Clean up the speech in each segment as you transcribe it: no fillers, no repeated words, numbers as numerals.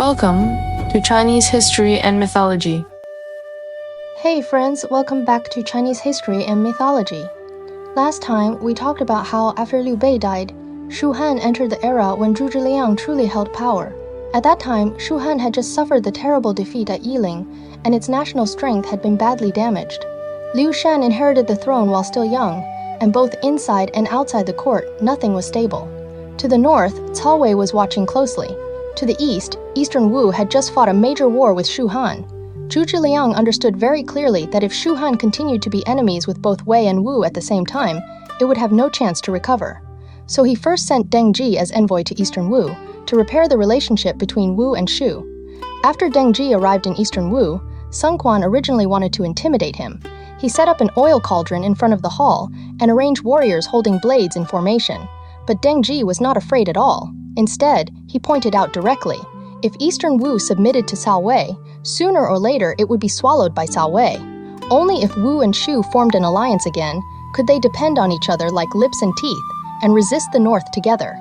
Welcome to Chinese History and Mythology. Hey friends, welcome back to Chinese History and Mythology. Last time, we talked about how after Liu Bei died, Shu Han entered the era when Zhuge Liang truly held power. At that time, Shu Han had just suffered the terrible defeat at Yiling, and its national strength had been badly damaged. Liu Shan inherited the throne while still young, and both inside and outside the court, nothing was stable. To the north, Cao Wei was watching closely. To the east, Eastern Wu had just fought a major war with Shu Han. Zhuge Liang understood very clearly that if Shu Han continued to be enemies with both Wei and Wu at the same time, it would have no chance to recover. So he first sent Deng Ji as envoy to Eastern Wu to repair the relationship between Wu and Shu. After Deng Ji arrived in Eastern Wu, Sun Quan originally wanted to intimidate him. He set up an oil cauldron in front of the hall and arranged warriors holding blades in formation. But Deng Ji was not afraid at all. Instead, he pointed out directly, if Eastern Wu submitted to Cao Wei, sooner or later it would be swallowed by Cao Wei. Only if Wu and Shu formed an alliance again could they depend on each other like lips and teeth and resist the north together.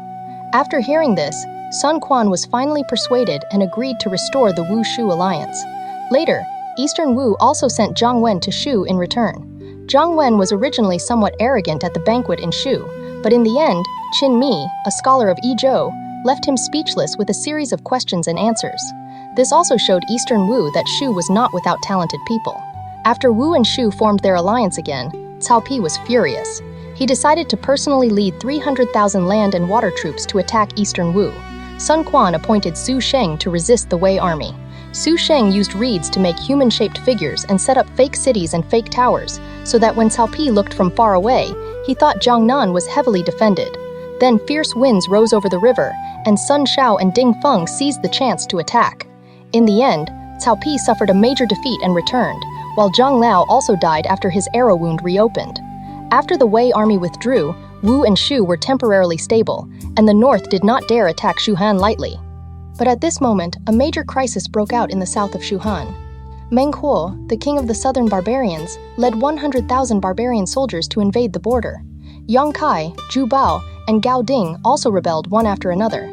After hearing this, Sun Quan was finally persuaded and agreed to restore the Wu-Shu alliance. Later, Eastern Wu also sent Zhang Wen to Shu in return. Zhang Wen was originally somewhat arrogant at the banquet in Shu, but in the end, Qin Mi, a scholar of Yizhou, left him speechless with a series of questions and answers. This also showed Eastern Wu that Shu was not without talented people. After Wu and Shu formed their alliance again, Cao Pi was furious. He decided to personally lead 300,000 land and water troops to attack Eastern Wu. Sun Quan appointed Su Sheng to resist the Wei army. Su Sheng used reeds to make human-shaped figures and set up fake cities and fake towers, so that when Cao Pi looked from far away, he thought Jiangnan was heavily defended. Then fierce winds rose over the river, and Sun Shao and Ding Feng seized the chance to attack. In the end, Cao Pi suffered a major defeat and returned, while Zhang Liao also died after his arrow wound reopened. After the Wei army withdrew, Wu and Shu were temporarily stable, and the north did not dare attack Shu Han lightly. But at this moment, a major crisis broke out in the south of Shu Han. Meng Huo, the king of the Southern Barbarians, led 100,000 barbarian soldiers to invade the border. Yang Kai, Zhu Bao, and Gao Ding also rebelled one after another.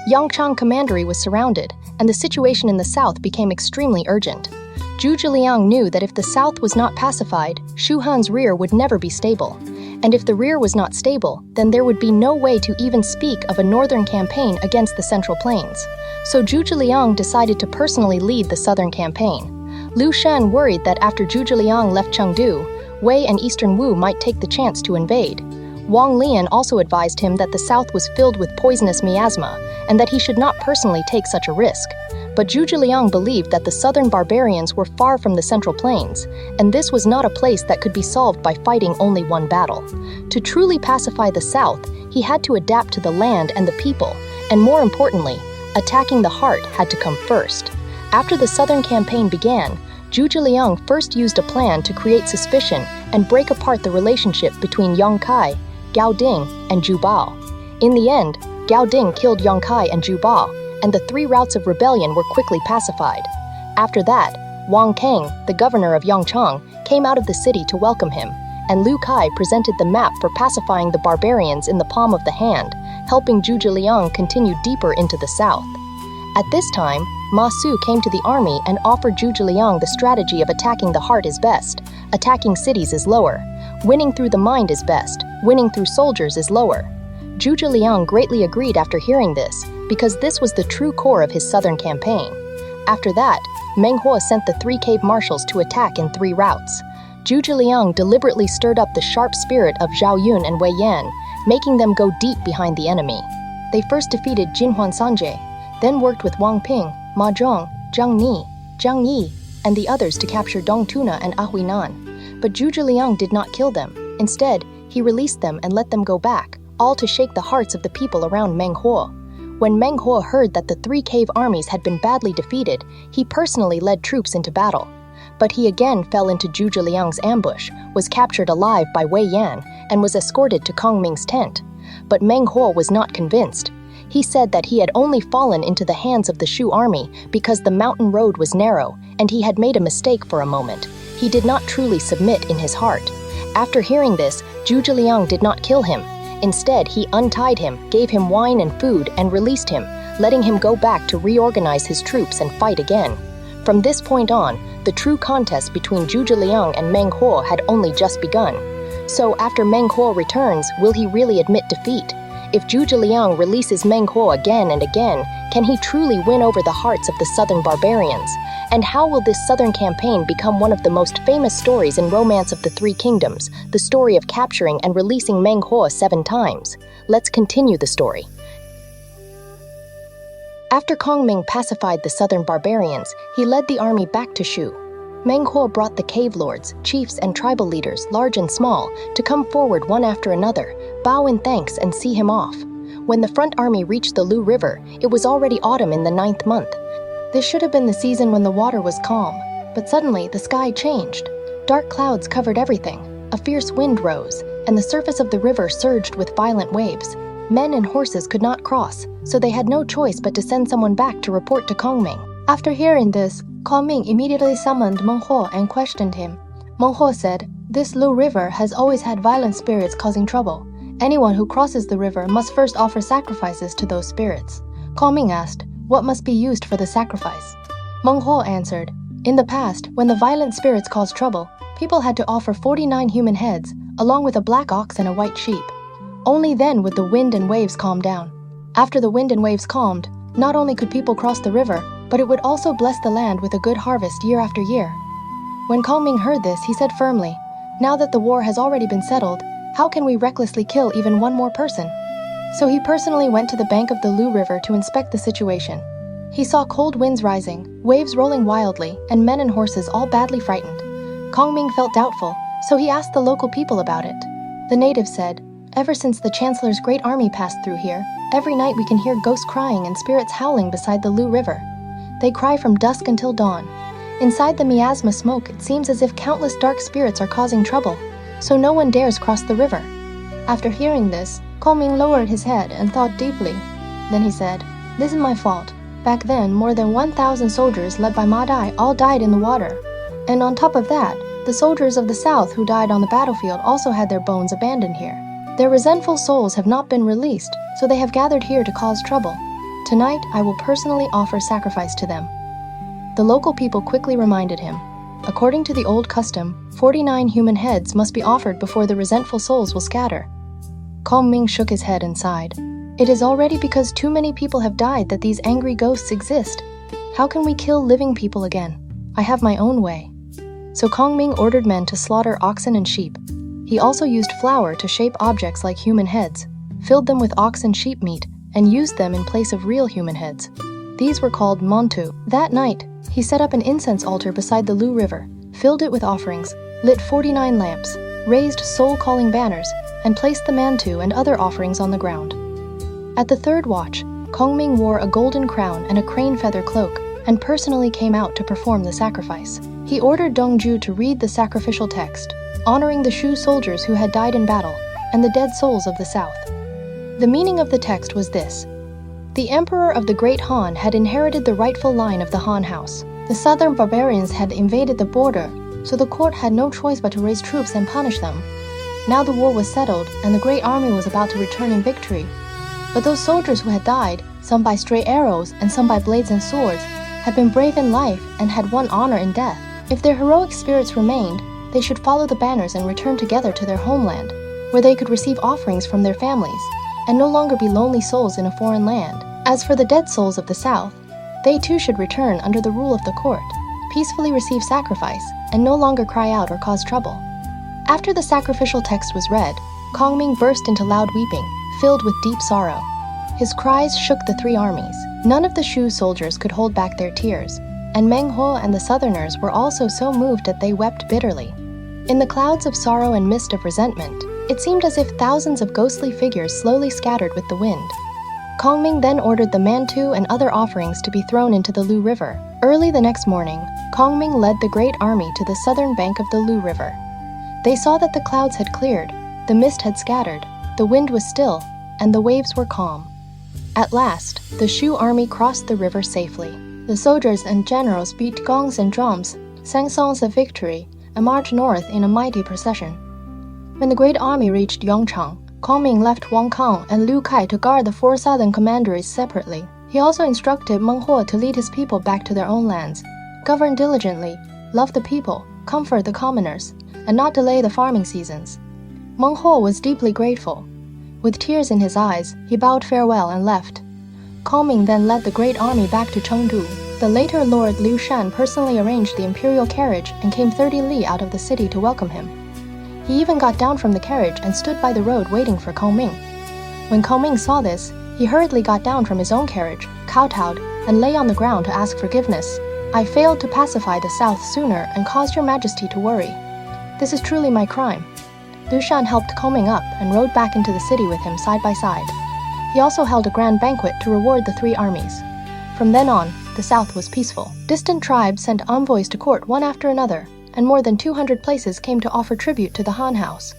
Yangchang Commandery was surrounded, and the situation in the south became extremely urgent. Zhuge Liang knew that if the south was not pacified, Shu Han's rear would never be stable. And if the rear was not stable, then there would be no way to even speak of a northern campaign against the Central Plains. So Zhuge Liang decided to personally lead the southern campaign. Liu Shan worried that after Zhuge Liang left Chengdu, Wei and Eastern Wu might take the chance to invade. Wang Lian also advised him that the south was filled with poisonous miasma and that he should not personally take such a risk. But Zhuge Liang believed that the Southern Barbarians were far from the Central Plains, and this was not a place that could be solved by fighting only one battle. To truly pacify the south, he had to adapt to the land and the people, and more importantly, attacking the heart had to come first. After the southern campaign began, Zhuge Liang first used a plan to create suspicion and break apart the relationship between Yang Kai, Gao Ding, and Zhu Bao. In the end, Gao Ding killed Yang Kai and Zhu Bao, and the three routes of rebellion were quickly pacified. After that, Wang Kang, the governor of Yangchang, came out of the city to welcome him, and Liu Kai presented the map for pacifying the barbarians in the palm of the hand, helping Zhuge Liang continue deeper into the south. At this time, Ma Su came to the army and offered Zhuge Liang the strategy of attacking the heart is best, attacking cities is lower, winning through the mind is best, winning through soldiers is lower. Zhuge Liang greatly agreed after hearing this, because this was the true core of his southern campaign. After that, Meng Huo sent the three cave marshals to attack in three routes. Zhuge Liang deliberately stirred up the sharp spirit of Zhao Yun and Wei Yan, making them go deep behind the enemy. They first defeated Jinhuan Sanjie, then worked with Wang Ping, Ma Zhong, Zhang Ni, Zhang Yi, and the others to capture Dong Tuna and Ahuinan. But Zhuge Liang did not kill them. Instead, he released them and let them go back, all to shake the hearts of the people around Meng Huo. When Meng Huo heard that the three cave armies had been badly defeated, he personally led troops into battle. But he again fell into Zhuge Liang's ambush, was captured alive by Wei Yan, and was escorted to Kongming's tent. But Meng Huo was not convinced. He said that he had only fallen into the hands of the Shu army because the mountain road was narrow, and he had made a mistake for a moment. He did not truly submit in his heart. After hearing this, Zhuge Liang did not kill him. Instead, he untied him, gave him wine and food, and released him, letting him go back to reorganize his troops and fight again. From this point on, the true contest between Zhuge Liang and Meng Huo had only just begun. So after Meng Huo returns, will he really admit defeat? If Zhuge Liang releases Meng Huo again and again, can he truly win over the hearts of the Southern Barbarians? And how will this southern campaign become one of the most famous stories in Romance of the Three Kingdoms, the story of capturing and releasing Meng Huo 7 times? Let's continue the story. After Kongming pacified the Southern Barbarians, he led the army back to Shu. Meng Huo brought the cave lords, chiefs, and tribal leaders, large and small, to come forward one after another, bow in thanks, and see him off. When the front army reached the Lu River, it was already autumn in the 9th month. This should have been the season when the water was calm, but suddenly the sky changed. Dark clouds covered everything, a fierce wind rose, and the surface of the river surged with violent waves. Men and horses could not cross, so they had no choice but to send someone back to report to Kongming. After hearing this, Kongming immediately summoned Meng Huo and questioned him. Meng Huo said, "This Lu River has always had violent spirits causing trouble. Anyone who crosses the river must first offer sacrifices to those spirits." Kongming asked, "What must be used for the sacrifice?" Meng Huo answered, "In the past, when the violent spirits caused trouble, people had to offer 49 human heads, along with a black ox and a white sheep. Only then would the wind and waves calm down. After the wind and waves calmed, not only could people cross the river, but it would also bless the land with a good harvest year after year." When Kongming heard this, he said firmly, "Now that the war has already been settled, how can we recklessly kill even one more person?" So he personally went to the bank of the Lu River to inspect the situation. He saw cold winds rising, waves rolling wildly, and men and horses all badly frightened. Kongming felt doubtful, so he asked the local people about it. The natives said, "Ever since the Chancellor's great army passed through here, every night we can hear ghosts crying and spirits howling beside the Lu River. They cry from dusk until dawn. Inside the miasma smoke, it seems as if countless dark spirits are causing trouble, so no one dares cross the river." After hearing this, Kongming lowered his head and thought deeply. Then he said, "This is my fault. Back then, more than 1,000 soldiers led by Ma Dai all died in the water. And on top of that, the soldiers of the south who died on the battlefield also had their bones abandoned here. Their resentful souls have not been released, so they have gathered here to cause trouble. Tonight, I will personally offer sacrifice to them." The local people quickly reminded him, according to the old custom, 49 human heads must be offered before the resentful souls will scatter. Kongming shook his head and sighed. "It is already because too many people have died that these angry ghosts exist. How can we kill living people again? I have my own way." So Kongming ordered men to slaughter oxen and sheep. He also used flour to shape objects like human heads, filled them with ox and sheep meat, and used them in place of real human heads. These were called mantu. That night, he set up an incense altar beside the Lu River, filled it with offerings, lit 49 lamps, raised soul-calling banners, and placed the mantu and other offerings on the ground. At the third watch, Kongming wore a golden crown and a crane feather cloak, and personally came out to perform the sacrifice. He ordered Dongju to read the sacrificial text, honoring the Shu soldiers who had died in battle, and the dead souls of the south. The meaning of the text was this: the emperor of the Great Han had inherited the rightful line of the Han house. The Southern Barbarians had invaded the border, so the court had no choice but to raise troops and punish them. Now the war was settled, and the great army was about to return in victory. But those soldiers who had died, some by stray arrows and some by blades and swords, had been brave in life and had won honor in death. If their heroic spirits remained, they should follow the banners and return together to their homeland, where they could receive offerings from their families, and no longer be lonely souls in a foreign land. As for the dead souls of the south, they too should return under the rule of the court, peacefully receive sacrifice, and no longer cry out or cause trouble. After the sacrificial text was read, Kongming burst into loud weeping, filled with deep sorrow. His cries shook the three armies. None of the Shu soldiers could hold back their tears, and Meng Huo and the Southerners were also so moved that they wept bitterly. In the clouds of sorrow and mist of resentment, it seemed as if thousands of ghostly figures slowly scattered with the wind. Kongming then ordered the mantu and other offerings to be thrown into the Lu River. Early the next morning, Kongming led the great army to the southern bank of the Lu River. They saw that the clouds had cleared, the mist had scattered, the wind was still, and the waves were calm. At last, the Shu army crossed the river safely. The soldiers and generals beat gongs and drums, sang songs of victory, and marched north in a mighty procession. When the great army reached Yongchang, Kongming left Wang Kang and Liu Kai to guard the four southern commanderies separately. He also instructed Meng Huo to lead his people back to their own lands, govern diligently, love the people, comfort the commoners, and not delay the farming seasons. Meng Huo was deeply grateful. With tears in his eyes, he bowed farewell and left. Kongming then led the great army back to Chengdu. The later Lord Liu Shan personally arranged the imperial carriage and came 30 li out of the city to welcome him. He even got down from the carriage and stood by the road waiting for Kongming. When Kongming saw this, he hurriedly got down from his own carriage, kowtowed, and lay on the ground to ask forgiveness. I failed to pacify the south sooner and caused your majesty to worry. This is truly my crime. Liu Shan helped Kongming up and rode back into the city with him side by side. He also held a grand banquet to reward the three armies. From then on, the south was peaceful. Distant tribes sent envoys to court one after another, and more than 200 places came to offer tribute to the Han house.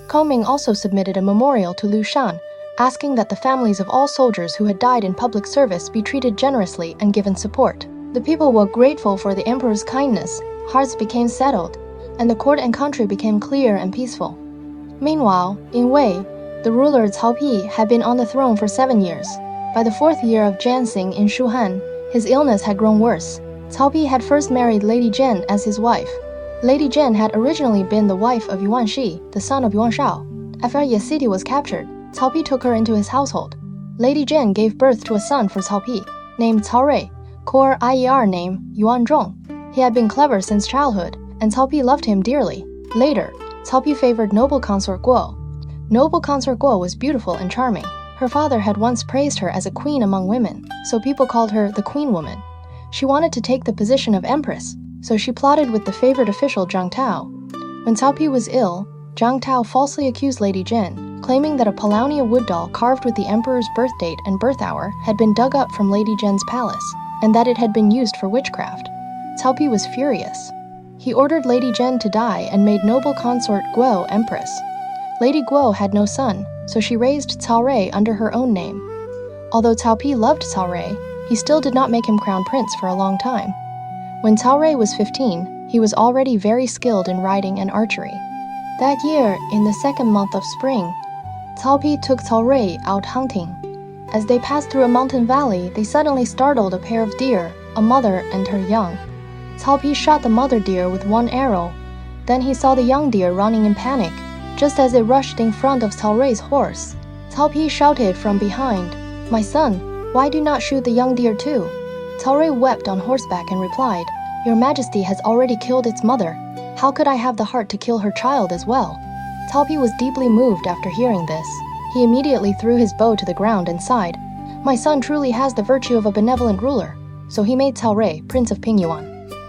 Kongming also submitted a memorial to Liu Shan, asking that the families of all soldiers who had died in public service be treated generously and given support. The people were grateful for the emperor's kindness, hearts became settled, and the court and country became clear and peaceful. Meanwhile, in Wei, the ruler Cao Pi had been on the throne for 7 years. By the 4th year of Jianxing in Shuhan, his illness had grown worse. Cao Pi had first married Lady Zhen as his wife. Lady Zhen had originally been the wife of Yuan Shi, the son of Yuan Shao. After Ye city was captured, Cao Pi took her into his household. Lady Zhen gave birth to a son for Cao Pi, named Cao Rui, core IER name Yuan Zhong. He had been clever since childhood, and Cao Pi loved him dearly. Later, Cao Pi favored noble consort Guo. Noble consort Guo was beautiful and charming. Her father had once praised her as a queen among women, so people called her the Queen Woman. She wanted to take the position of empress, so she plotted with the favored official Zhang Tao. When Cao Pi was ill, Zhang Tao falsely accused Lady Zhen, claiming that a Paulownia wood doll carved with the emperor's birth date and birth hour had been dug up from Lady Zhen's palace, and that it had been used for witchcraft. Cao Pi was furious. He ordered Lady Zhen to die and made noble consort Guo empress. Lady Guo had no son, so she raised Cao Rui under her own name. Although Cao Pi loved Cao Rui, he still did not make him crown prince for a long time. When Cao Rui was 15, he was already very skilled in riding and archery. That year, in the 2nd month of spring, Cao Pi took Cao Rui out hunting. As they passed through a mountain valley, they suddenly startled a pair of deer, a mother and her young. Cao Pi shot the mother deer with one arrow. Then he saw the young deer running in panic, just as it rushed in front of Cao Rui's horse. Cao Pi shouted from behind, "My son, why do you not shoot the young deer too?" Cao Rui wept on horseback and replied, "Your Majesty has already killed its mother. How could I have the heart to kill her child as well?" Cao Pi was deeply moved after hearing this. He immediately threw his bow to the ground and sighed, "My son truly has the virtue of a benevolent ruler." So he made Cao Rui Prince of Pingyuan.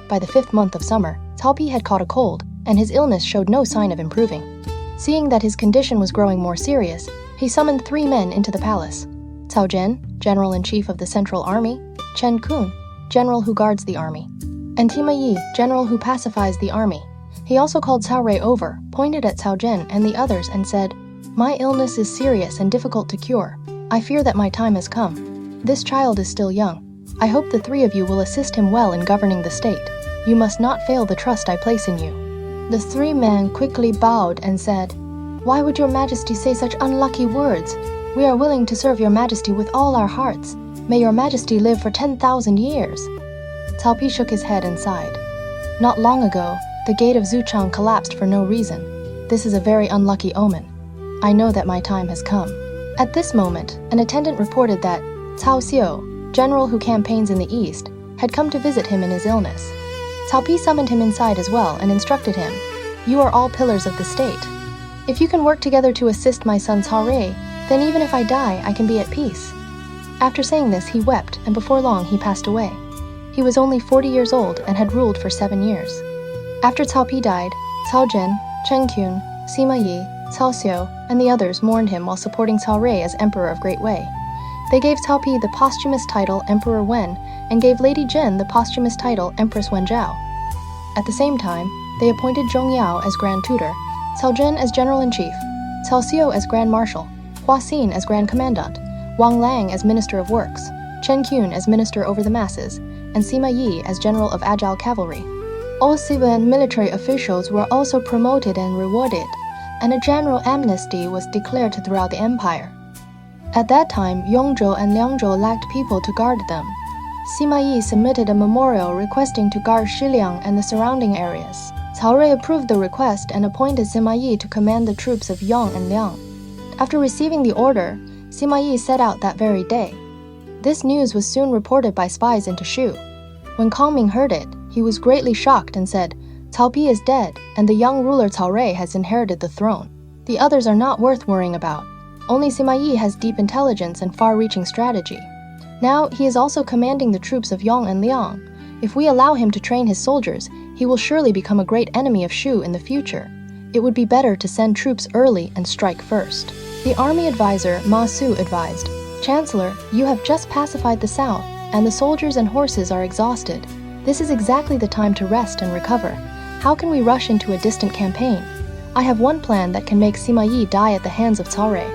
By the 5th month of summer, Cao Pi had caught a cold, and his illness showed no sign of improving. Seeing that his condition was growing more serious, he summoned 3 men into the palace: Cao Zhen, General-in-Chief of the Central Army; Chen Kun, General who guards the army; and Tima Yi, General who pacifies the army. He also called Cao Rui over, pointed at Cao Zhen and the others and said, "My illness is serious and difficult to cure. I fear that my time has come. This child is still young. I hope the 3 of you will assist him well in governing the state. You must not fail the trust I place in you." The 3 men quickly bowed and said, "Why would your Majesty say such unlucky words? We are willing to serve your Majesty with all our hearts. May your Majesty live for 10,000 years." Cao Pi shook his head and sighed. "Not long ago, the gate of Zuchang collapsed for no reason. This is a very unlucky omen. I know that my time has come." At this moment, an attendant reported that Cao Xiu, general who campaigns in the east, had come to visit him in his illness. Cao Pi summoned him inside as well and instructed him, "You are all pillars of the state. If you can work together to assist my son Cao Rui, then even if I die, I can be at peace." After saying this, he wept, and before long he passed away. He was only 40 years old and had ruled for 7 years. After Cao Pi died, Cao Zhen, Chen Kun, Sima Yi, Cao Xiu, and the others mourned him while supporting Cao Rui as Emperor of Great Wei. They gave Cao Pi the posthumous title Emperor Wen and gave Lady Zhen the posthumous title Empress Wenjiao. At the same time, they appointed Zhong Yao as Grand Tutor, Cao Zhen as General-in-Chief, Cao Xiu as Grand Marshal, Hua Xin as Grand Commandant, Wang Lang as Minister of Works, Chen Kun as Minister over the Masses, and Sima Yi as General of Agile Cavalry. All civil and military officials were also promoted and rewarded, and a general amnesty was declared throughout the empire. At that time, Yongzhou and Liangzhou lacked people to guard them. Sima Yi submitted a memorial requesting to guard Shiliang and the surrounding areas. Cao Rui approved the request and appointed Sima Yi to command the troops of Yang and Liang. After receiving the order, Sima Yi set out that very day. This news was soon reported by spies into Shu. When Kongming heard it, he was greatly shocked and said, "Cao Pi is dead, and the young ruler Cao Rui has inherited the throne. The others are not worth worrying about. Only Sima Yi has deep intelligence and far-reaching strategy. Now he is also commanding the troops of Yang and Liang. If we allow him to train his soldiers, he will surely become a great enemy of Shu in the future. It would be better to send troops early and strike first." The army advisor Ma Su advised, "Chancellor, you have just pacified the south, and the soldiers and horses are exhausted. This is exactly the time to rest and recover. How can we rush into a distant campaign? I have one plan that can make Sima Yi die at the hands of Cao Rui.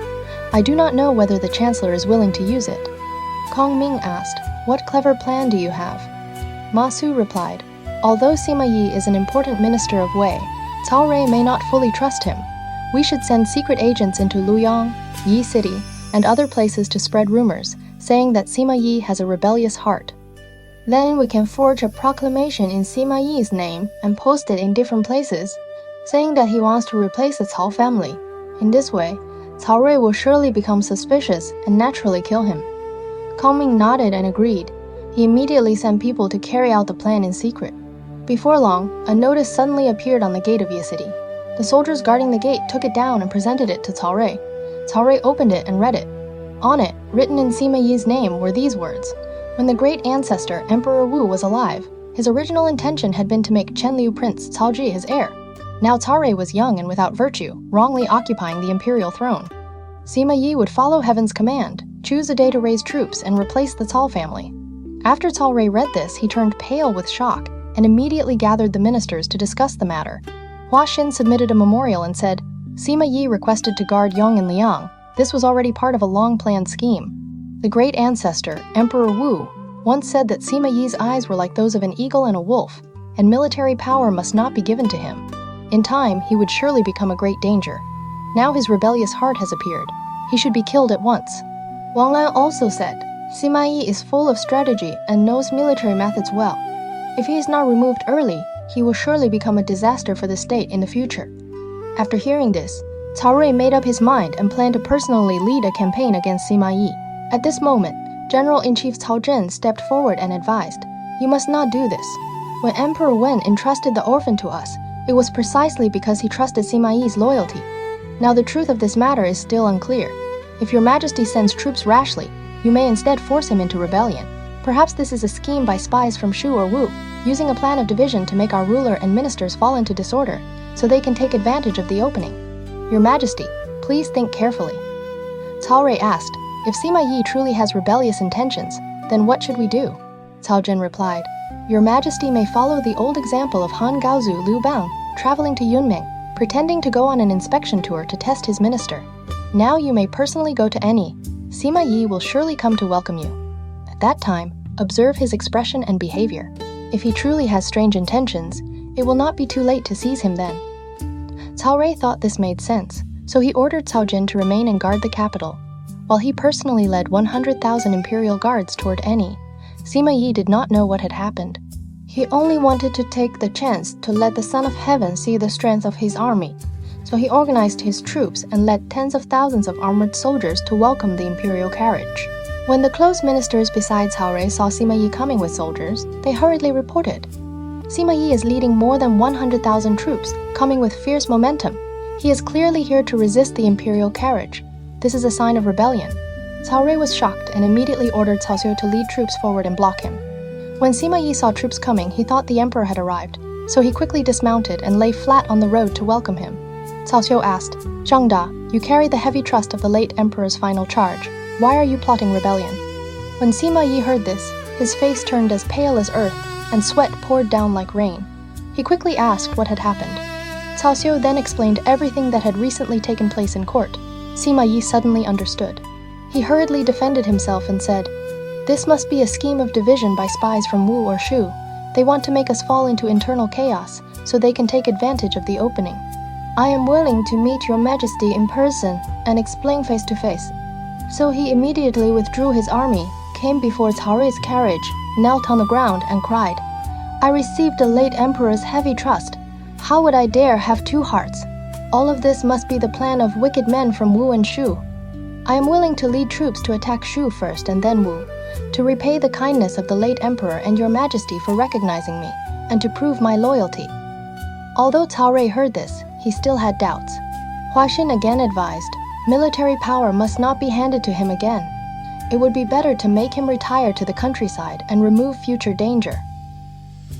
I do not know whether the Chancellor is willing to use it." Kongming asked, "What clever plan do you have?" Ma Su replied, "Although Sima Yi is an important minister of Wei, Cao Rui may not fully trust him. We should send secret agents into Luoyang, Yi City, and other places to spread rumors, saying that Sima Yi has a rebellious heart. Then we can forge a proclamation in Sima Yi's name and post it in different places, saying that he wants to replace the Cao family. In this way, Cao Rui will surely become suspicious and naturally kill him." Kongming nodded and agreed. He immediately sent people to carry out the plan in secret. Before long, a notice suddenly appeared on the gate of Yi City. The soldiers guarding the gate took it down and presented it to Cao Rui. Cao Rui opened it and read it. On it, written in Sima Yi's name, were these words: "When the great ancestor, Emperor Wu, was alive, his original intention had been to make Chenliu Prince Cao Ji his heir. Now Cao Rui was young and without virtue, wrongly occupying the imperial throne. Sima Yi would follow heaven's command, choose a day to raise troops, and replace the Cao family." After Cao Rui read this, he turned pale with shock and immediately gathered the ministers to discuss the matter. Hua Xin submitted a memorial and said, "Sima Yi requested to guard Yang and Liang. This was already part of a long-planned scheme. The great ancestor, Emperor Wu, once said that Sima Yi's eyes were like those of an eagle and a wolf, and military power must not be given to him. In time, he would surely become a great danger. Now his rebellious heart has appeared. He should be killed at once." Wang Lan also said, "Sima Yi is full of strategy and knows military methods well. If he is not removed early, he will surely become a disaster for the state in the future." After hearing this, Cao Rui made up his mind and planned to personally lead a campaign against Sima Yi. At this moment, General-in-Chief Cao Zhen stepped forward and advised, "You must not do this. When Emperor Wen entrusted the orphan to us, it was precisely because he trusted Sima Yi's loyalty. Now the truth of this matter is still unclear. If your Majesty sends troops rashly, you may instead force him into rebellion. Perhaps this is a scheme by spies from Shu or Wu, using a plan of division to make our ruler and ministers fall into disorder, so they can take advantage of the opening. Your Majesty, please think carefully." Cao Rui asked, "If Sima Yi truly has rebellious intentions, then what should we do?" Cao Zhen replied, "Your Majesty may follow the old example of Han Gaozu Liu Bang traveling to Yunming, pretending to go on an inspection tour to test his minister. Now you may personally go to Eni. Sima Yi will surely come to welcome you. At that time, observe his expression and behavior. If he truly has strange intentions, it will not be too late to seize him then." Cao Rui thought this made sense, so he ordered Cao Jin to remain and guard the capital. While he personally led 100,000 imperial guards toward Eni, Sima Yi did not know what had happened. He only wanted to take the chance to let the Son of Heaven see the strength of his army, so he organized his troops and led tens of thousands of armored soldiers to welcome the imperial carriage. When the close ministers beside Cao Rui saw Sima Yi coming with soldiers, they hurriedly reported, "Sima Yi is leading more than 100,000 troops, coming with fierce momentum. He is clearly here to resist the imperial carriage. This is a sign of rebellion." Cao Rui was shocked and immediately ordered Cao Xiu to lead troops forward and block him. When Sima Yi saw troops coming, he thought the emperor had arrived, so he quickly dismounted and lay flat on the road to welcome him. Cao Xiu asked, "Zhang Da, you carry the heavy trust of the late emperor's final charge. Why are you plotting rebellion?" When Sima Yi heard this, his face turned as pale as earth, and sweat poured down like rain. He quickly asked what had happened. Cao Xiu then explained everything that had recently taken place in court. Sima Yi suddenly understood. He hurriedly defended himself and said, "This must be a scheme of division by spies from Wu or Shu. They want to make us fall into internal chaos, so they can take advantage of the opening. I am willing to meet your Majesty in person and explain face to face." So he immediately withdrew his army, came before Cao Rui's carriage, knelt on the ground and cried, "I received the late emperor's heavy trust. How would I dare have two hearts? All of this must be the plan of wicked men from Wu and Shu. I am willing to lead troops to attack Shu first and then Wu, to repay the kindness of the late emperor and your majesty for recognizing me, and to prove my loyalty." Although Cao Rui heard this, he still had doubts. Hua Xin again advised, military power must not be handed to him again. It would be better to make him retire to the countryside and remove future danger.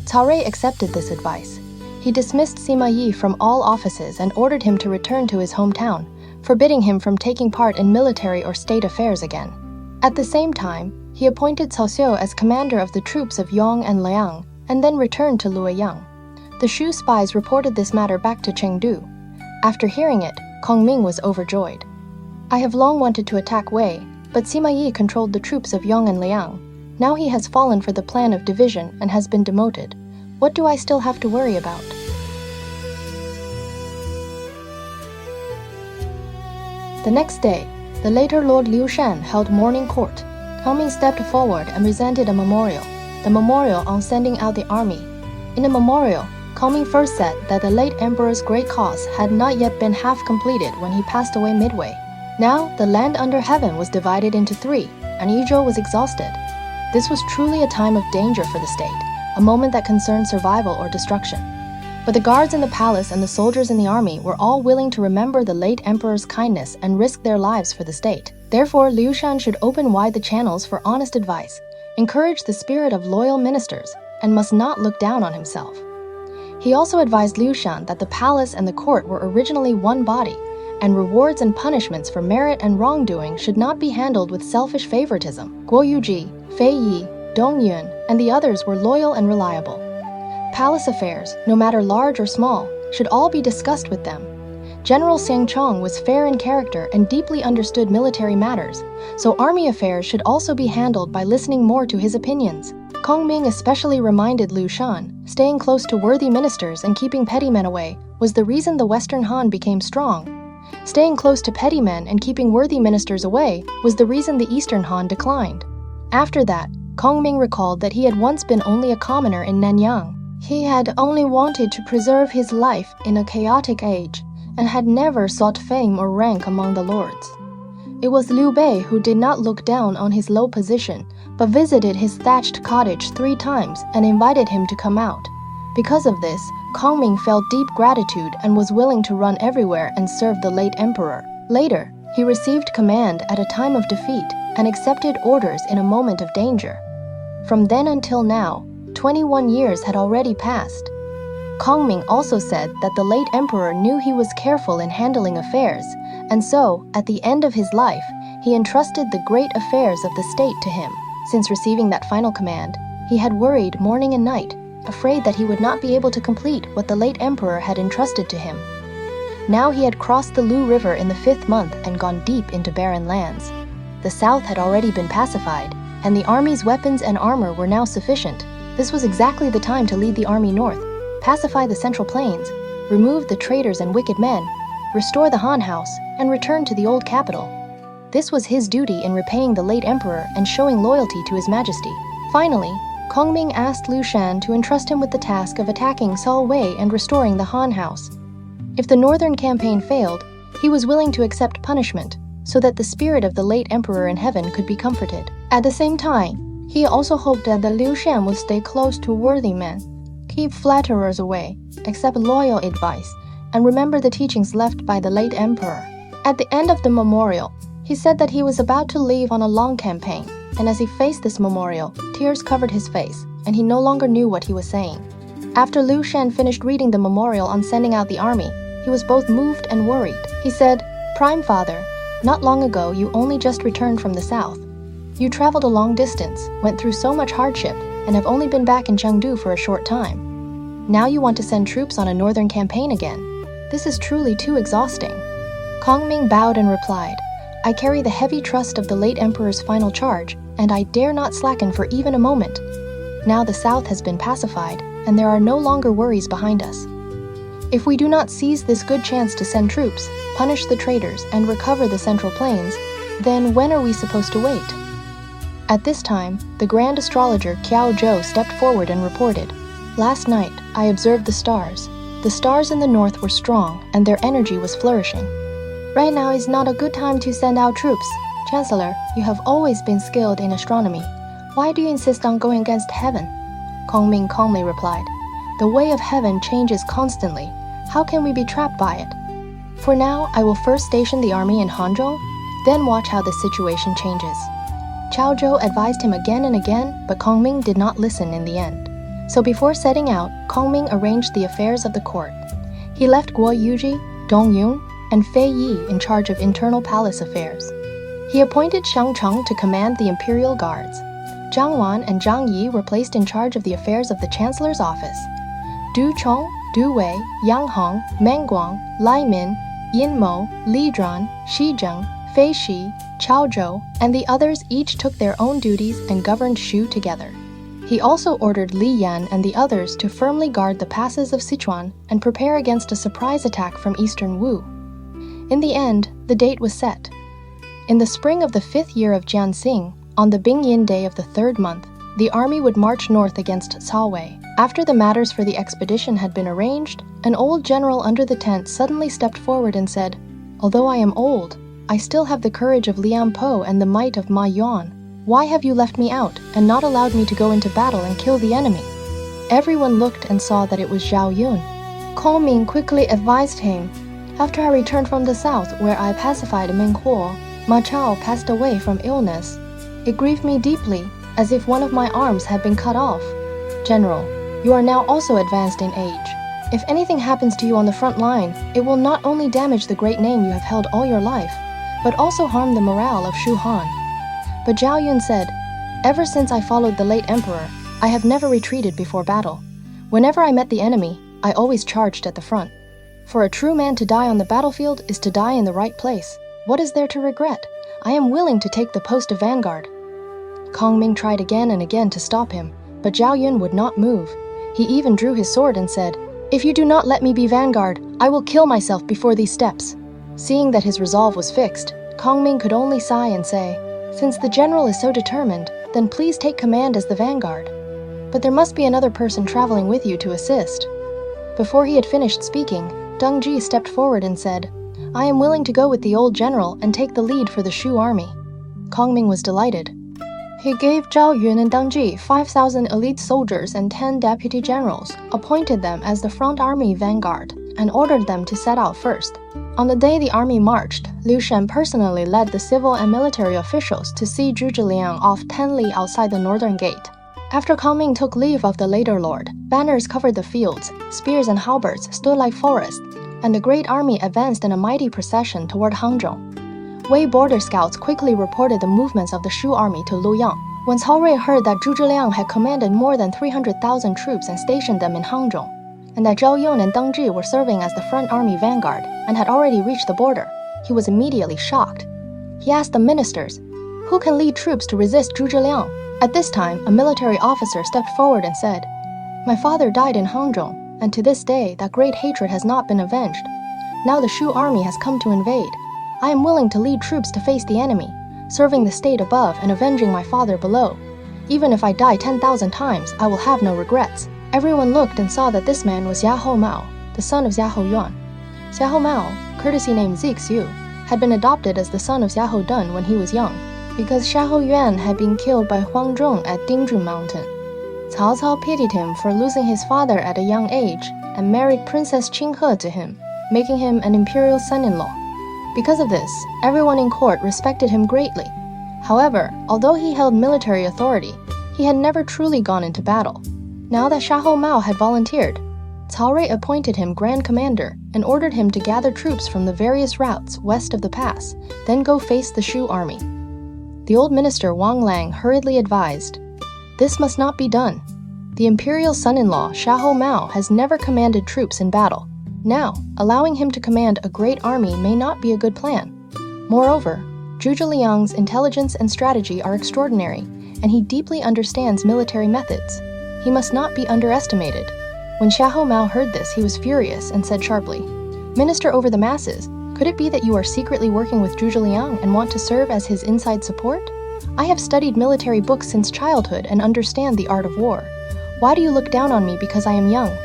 Cao Rui accepted this advice. He dismissed Sima Yi from all offices and ordered him to return to his hometown, forbidding him from taking part in military or state affairs again. At the same time, he appointed Cao Xiu as commander of the troops of Yong and Liang, and then returned to Luoyang. The Shu spies reported this matter back to Chengdu. After hearing it, Kongming was overjoyed. "I have long wanted to attack Wei, but Sima Yi controlled the troops of Yong and Liang. Now he has fallen for the plan of division and has been demoted. What do I still have to worry about?" The next day, the later Lord Liu Shan held morning court. Kongming stepped forward and presented a memorial, the memorial on sending out the army. In the memorial, Kongming first said that the late emperor's great cause had not yet been half completed when he passed away midway. Now, the land under heaven was divided into three, and Yizhou was exhausted. This was truly a time of danger for the state, a moment that concerned survival or destruction. But the guards in the palace and the soldiers in the army were all willing to remember the late emperor's kindness and risk their lives for the state. Therefore, Liu Shan should open wide the channels for honest advice, encourage the spirit of loyal ministers, and must not look down on himself. He also advised Liu Shan that the palace and the court were originally one body, and rewards and punishments for merit and wrongdoing should not be handled with selfish favoritism. Guo Yuji, Fei Yi, Dong Yun, and the others were loyal and reliable. Palace affairs, no matter large or small, should all be discussed with them. General Xiang Chong was fair in character and deeply understood military matters, so army affairs should also be handled by listening more to his opinions. Kongming especially reminded Liu Shan, staying close to worthy ministers and keeping petty men away was the reason the Western Han became strong. Staying close to petty men and keeping worthy ministers away was the reason the Eastern Han declined. After that, Kongming recalled that he had once been only a commoner in Nanyang. He had only wanted to preserve his life in a chaotic age, and had never sought fame or rank among the lords. It was Liu Bei who did not look down on his low position, but visited his thatched cottage 3 times and invited him to come out. Because of this, Kongming felt deep gratitude and was willing to run everywhere and serve the late emperor. Later, he received command at a time of defeat and accepted orders in a moment of danger. From then until now, 21 years had already passed. Kongming also said that the late emperor knew he was careful in handling affairs, and so, at the end of his life, he entrusted the great affairs of the state to him. Since receiving that final command, he had worried morning and night, afraid that he would not be able to complete what the late emperor had entrusted to him. Now he had crossed the Lu River in the 5th month and gone deep into barren lands. The south had already been pacified, and the army's weapons and armor were now sufficient. This was exactly the time to lead the army north, pacify the central plains, remove the traitors and wicked men, restore the Han House, and return to the old capital. This was his duty in repaying the late emperor and showing loyalty to his majesty. Finally, Kongming asked Liu Shan to entrust him with the task of attacking Cao Wei and restoring the Han House. If the northern campaign failed, he was willing to accept punishment, so that the spirit of the late emperor in heaven could be comforted. At the same time, he also hoped that the Liu Shan would stay close to worthy men, keep flatterers away, accept loyal advice, and remember the teachings left by the late emperor. At the end of the memorial, he said that he was about to leave on a long campaign, and as he faced this memorial, tears covered his face, and he no longer knew what he was saying. After Liu Shan finished reading the memorial on sending out the army, he was both moved and worried. He said, "Prime Father, not long ago you only just returned from the south. You traveled a long distance, went through so much hardship, and have only been back in Chengdu for a short time. Now you want to send troops on a northern campaign again. This is truly too exhausting." Kongming bowed and replied, "I carry the heavy trust of the late emperor's final charge, and I dare not slacken for even a moment. Now the south has been pacified, and there are no longer worries behind us. If we do not seize this good chance to send troops, punish the traitors, and recover the central plains, Then when are we supposed to wait? At this time, the grand astrologer Qiao Zhou stepped forward and reported, "Last night, I observed the stars. The stars in the north were strong, and their energy was flourishing. Right now is not a good time to send out troops. Chancellor, you have always been skilled in astronomy. Why do you insist on going against heaven?" Kongming calmly replied, "The way of heaven changes constantly. How can we be trapped by it? For now, I will first station the army in Hanzhong, then watch how the situation changes." Qiao Zhou advised him again and again, but Kongming did not listen in the end. So before setting out, Kongming arranged the affairs of the court. He left Guo Yuji, Dong Yun, and Fei Yi in charge of internal palace affairs. He appointed Xiang Cheng to command the imperial guards. Zhang Wan and Zhang Yi were placed in charge of the affairs of the chancellor's office. Du Chong, Du Wei, Yang Hong, Meng Guang, Lai Min, Yin Mo, Li Zhuan, Xi Zheng, Fei Shi, Qiao Zhou, and the others each took their own duties and governed Shu together. He also ordered Li Yan and the others to firmly guard the passes of Sichuan and prepare against a surprise attack from eastern Wu. In the end, the date was set. In the spring of the 5th year of Jianxing, on the Bingyin day of the 3rd month, the army would march north against Cao Wei. After the matters for the expedition had been arranged, an old general under the tent suddenly stepped forward and said, "Although I am old, I still have the courage of Liang Po and the might of Ma Yuan. Why have you left me out and not allowed me to go into battle and kill the enemy?" Everyone looked and saw that it was Zhao Yun. Kongming quickly advised him, "After I returned from the south where I pacified Meng Huo, Ma Chao passed away from illness. It grieved me deeply, as if one of my arms had been cut off. General, you are now also advanced in age. If anything happens to you on the front line, it will not only damage the great name you have held all your life, but also harm the morale of Shu Han." But Zhao Yun said, "Ever since I followed the late emperor, I have never retreated before battle. Whenever I met the enemy, I always charged at the front. For a true man to die on the battlefield is to die in the right place. What is there to regret? I am willing to take the post of vanguard." Kongming tried again and again to stop him, but Zhao Yun would not move. He even drew his sword and said, "If you do not let me be vanguard, I will kill myself before these steps." Seeing that his resolve was fixed, Kongming could only sigh and say, "Since the general is so determined, then please take command as the vanguard. But there must be another person traveling with you to assist." Before he had finished speaking, Deng Ji stepped forward and said, "I am willing to go with the old general and take the lead for the Shu army." Kongming was delighted. He gave Zhao Yun and Deng Ji 5,000 elite soldiers and 10 deputy generals, appointed them as the front army vanguard, and ordered them to set out first. On the day the army marched, Liu Shen personally led the civil and military officials to see Zhuge Liang off 10 li outside the northern gate. After Kongming took leave of the later lord, banners covered the fields, spears and halberds stood like forests, and the great army advanced in a mighty procession toward Hanzhong. Wei border scouts quickly reported the movements of the Shu army to Luoyang. When Cao Rui heard that Zhuge Liang had commanded more than 300,000 troops and stationed them in Hanzhong, and that Zhao Yun and Deng Ji were serving as the front army vanguard and had already reached the border, he was immediately shocked. He asked the ministers, "Who can lead troops to resist Zhuge Liang?" At this time, a military officer stepped forward and said, "My father died in Hanzhong, and to this day that great hatred has not been avenged. Now the Shu army has come to invade. I am willing to lead troops to face the enemy, serving the state above and avenging my father below. Even if I die 10,000 times, I will have no regrets." Everyone looked and saw that this man was Yahou Mao, the son of Xiahou Yuan. Xiahou Mao, courtesy name Zixiu, had been adopted as the son of Xiahou Dun when he was young, because Xiahou Yuan had been killed by Huang Zhong at Dingjun Mountain. Cao Cao pitied him for losing his father at a young age and married Princess Qinghe to him, making him an imperial son-in-law. Because of this, everyone in court respected him greatly. However, although he held military authority, he had never truly gone into battle. Now that Xiahou Mao had volunteered, Cao Rui appointed him Grand Commander and ordered him to gather troops from the various routes west of the pass, then go face the Shu army. The old minister Wang Lang hurriedly advised, "This must not be done. The imperial son-in-law Xiahou Mao has never commanded troops in battle. Now, allowing him to command a great army may not be a good plan. Moreover, Zhuge Liang's intelligence and strategy are extraordinary, and he deeply understands military methods. He must not be underestimated." When Xiahou Mao heard this, he was furious and said sharply, "Minister over the masses, Could it be that you are secretly working with Zhuge Liang and want to serve as his inside support? I have studied military books since childhood and understand the art of war. Why do you look down on me because I am young?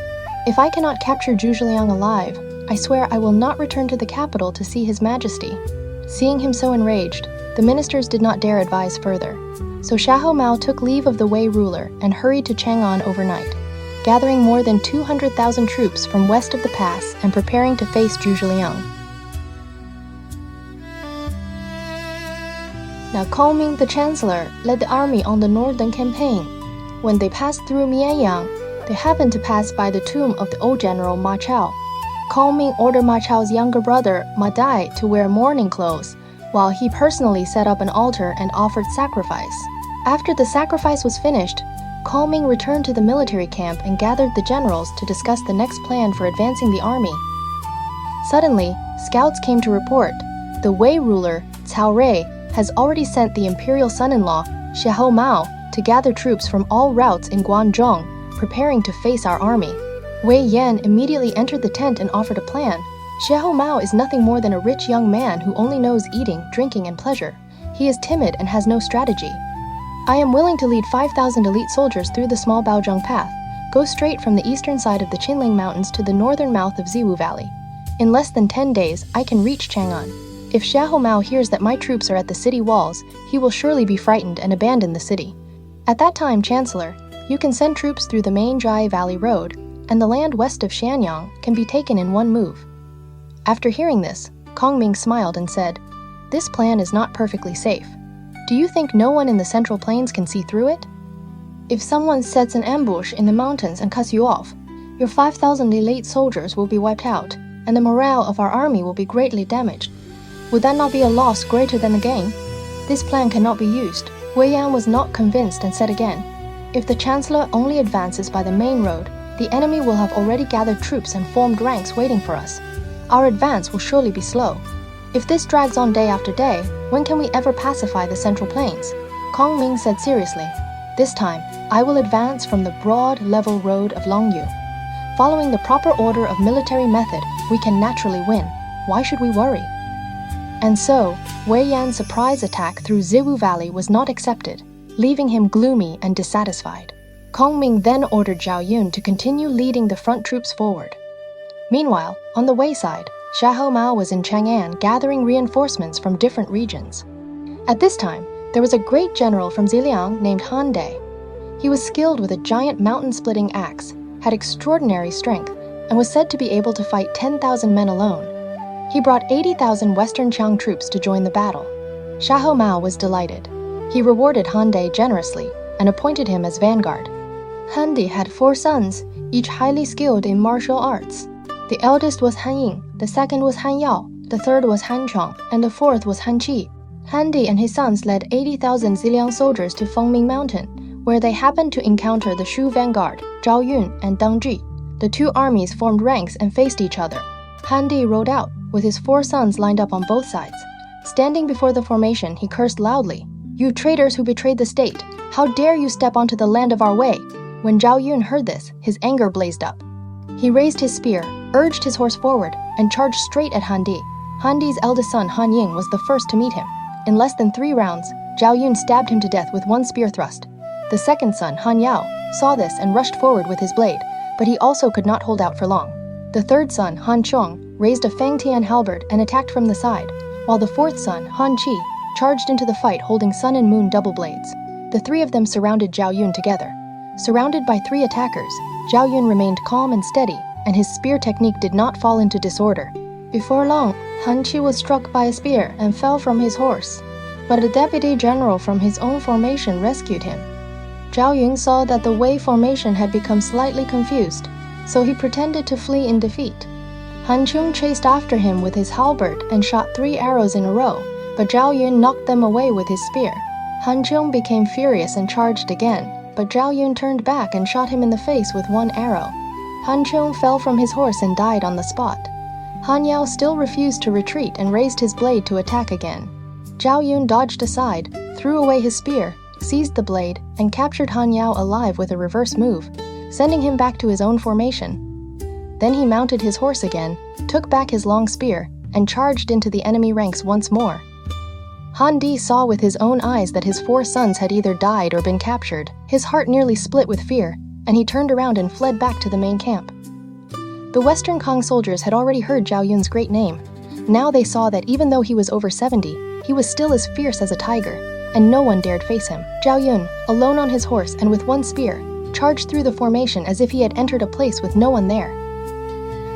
If I cannot capture Zhuge Liang alive, I swear I will not return to the capital to see His Majesty." Seeing him so enraged, the ministers did not dare advise further. So Xiahou Mao took leave of the Wei ruler and hurried to Chang'an overnight, gathering more than 200,000 troops from west of the pass and preparing to face Zhuge Liang. Now Kongming the chancellor led the army on the northern campaign. When they passed through Mianyang, they happened to pass by the tomb of the old general Ma Chao. Kongming ordered Ma Chao's younger brother Ma Dai to wear mourning clothes, while he personally set up an altar and offered sacrifice. After the sacrifice was finished, Kongming returned to the military camp and gathered the generals to discuss the next plan for advancing the army. Suddenly, scouts came to report the Wei ruler, Cao Rui, has already sent the imperial son-in-law, Xiahou Mao, to gather troops from all routes in Guangzhong, preparing to face our army. Wei Yan immediately entered the tent and offered a plan. Xiahou Mao is nothing more than a rich young man who only knows eating, drinking, and pleasure. He is timid and has no strategy. I am willing to lead 5,000 elite soldiers through the small Baozhong path, go straight from the eastern side of the Qinling Mountains to the northern mouth of Ziwu Valley. In less than 10 days, I can reach Chang'an. If Xiahou Mao hears that my troops are at the city walls, he will surely be frightened and abandon the city. At that time, Chancellor, you can send troops through the main Zhai Valley Road, and the land west of Shanyang can be taken in one move." After hearing this, Kongming smiled and said, "This plan is not perfectly safe. Do you think no one in the Central Plains can see through it? If someone sets an ambush in the mountains and cuts you off, your 5,000 elite soldiers will be wiped out, and the morale of our army will be greatly damaged. Would that not be a loss greater than the gain? This plan cannot be used." Wei Yan was not convinced and said again, "If the Chancellor only advances by the main road, the enemy will have already gathered troops and formed ranks waiting for us. Our advance will surely be slow. If this drags on day after day, when can we ever pacify the Central Plains?" Kongming said seriously, "This time, I will advance from the broad, level road of Longyu. Following the proper order of military method, we can naturally win. Why should we worry?" And so, Wei Yan's surprise attack through Ziwu Valley was not accepted, leaving him gloomy and dissatisfied. Kongming then ordered Zhao Yun to continue leading the front troops forward. Meanwhile, on the Wei side, Xiahou Mao was in Chang'an gathering reinforcements from different regions. At this time, there was a great general from Ziliang named Han Dai. He was skilled with a giant mountain-splitting axe, had extraordinary strength, and was said to be able to fight 10,000 men alone. He brought 80,000 Western Qiang troops to join the battle. Xiahou Mao was delighted. He rewarded Han Dai generously and appointed him as vanguard. Han Dai had 4 sons, each highly skilled in martial arts. The eldest was Han Ying, the second was Han Yao, the third was Han Chong, and the fourth was Han Qi. Han Dai and his sons led 80,000 Ziliang soldiers to Fengming Mountain, where they happened to encounter the Shu vanguard, Zhao Yun and Deng Zhi. The two armies formed ranks and faced each other. Han Dai rode out, with his 4 sons lined up on both sides. Standing before the formation, he cursed loudly, "You traitors who betrayed the state! How dare you step onto the land of our Wei?" When Zhao Yun heard this, his anger blazed up. He raised his spear, urged his horse forward, and charged straight at Han Dai. Han Dai's eldest son, Han Ying, was the first to meet him. In less than 3 rounds, Zhao Yun stabbed him to death with 1 spear thrust. The second son, Han Yao, saw this and rushed forward with his blade, but he also could not hold out for long. The third son, Han Chong, raised a Fang Tian halberd and attacked from the side, while the fourth son, Han Qi, charged into the fight holding sun and moon double blades. The 3 of them surrounded Zhao Yun together. Surrounded by 3 attackers, Zhao Yun remained calm and steady, and his spear technique did not fall into disorder. Before long, Han Qi was struck by a spear and fell from his horse, but a deputy general from his own formation rescued him. Zhao Yun saw that the Wei formation had become slightly confused, so he pretended to flee in defeat. Han Chung chased after him with his halberd and shot 3 arrows in a row, but Zhao Yun knocked them away with his spear. Han Chung became furious and charged again, but Zhao Yun turned back and shot him in the face with 1 arrow. Han Chung fell from his horse and died on the spot. Han Yao still refused to retreat and raised his blade to attack again. Zhao Yun dodged aside, threw away his spear, seized the blade, and captured Han Yao alive with a reverse move, sending him back to his own formation. Then he mounted his horse again, took back his long spear, and charged into the enemy ranks once more. Han Di saw with his own eyes that his 4 sons had either died or been captured. His heart nearly split with fear, and he turned around and fled back to the main camp. The Western Kong soldiers had already heard Zhao Yun's great name. Now they saw that even though he was over 70, he was still as fierce as a tiger, and no one dared face him. Zhao Yun, alone on his horse and with one spear, charged through the formation as if he had entered a place with no one there.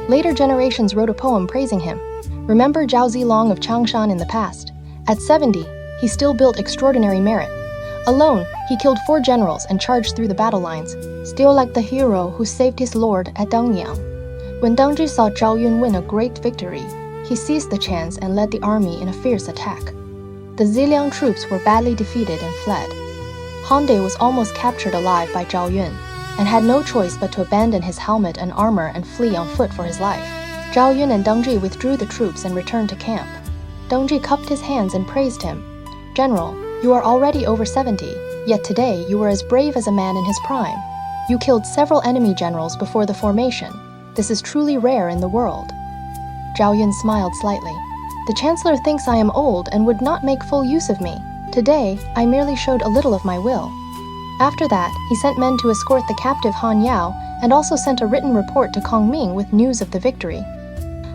Later generations wrote a poem praising him. Remember Zhao Zilong of Changshan in the past. At 70, he still built extraordinary merit. Alone, he killed 4 generals and charged through the battle lines, still like the hero who saved his lord at Dangyang. When Deng Zhi saw Zhao Yun win a great victory, he seized the chance and led the army in a fierce attack. The Ziliang troops were badly defeated and fled. Han Di was almost captured alive by Zhao Yun, and had no choice but to abandon his helmet and armor and flee on foot for his life. Zhao Yun and Deng Zhi withdrew the troops and returned to camp. Deng Zhi cupped his hands and praised him. "General, you are already over 70, yet today you were as brave as a man in his prime. You killed several enemy generals before the formation. This is truly rare in the world." Zhao Yun smiled slightly. "The Chancellor thinks I am old and would not make full use of me. Today, I merely showed a little of my will." After that, he sent men to escort the captive Han Yao and also sent a written report to Kongming with news of the victory.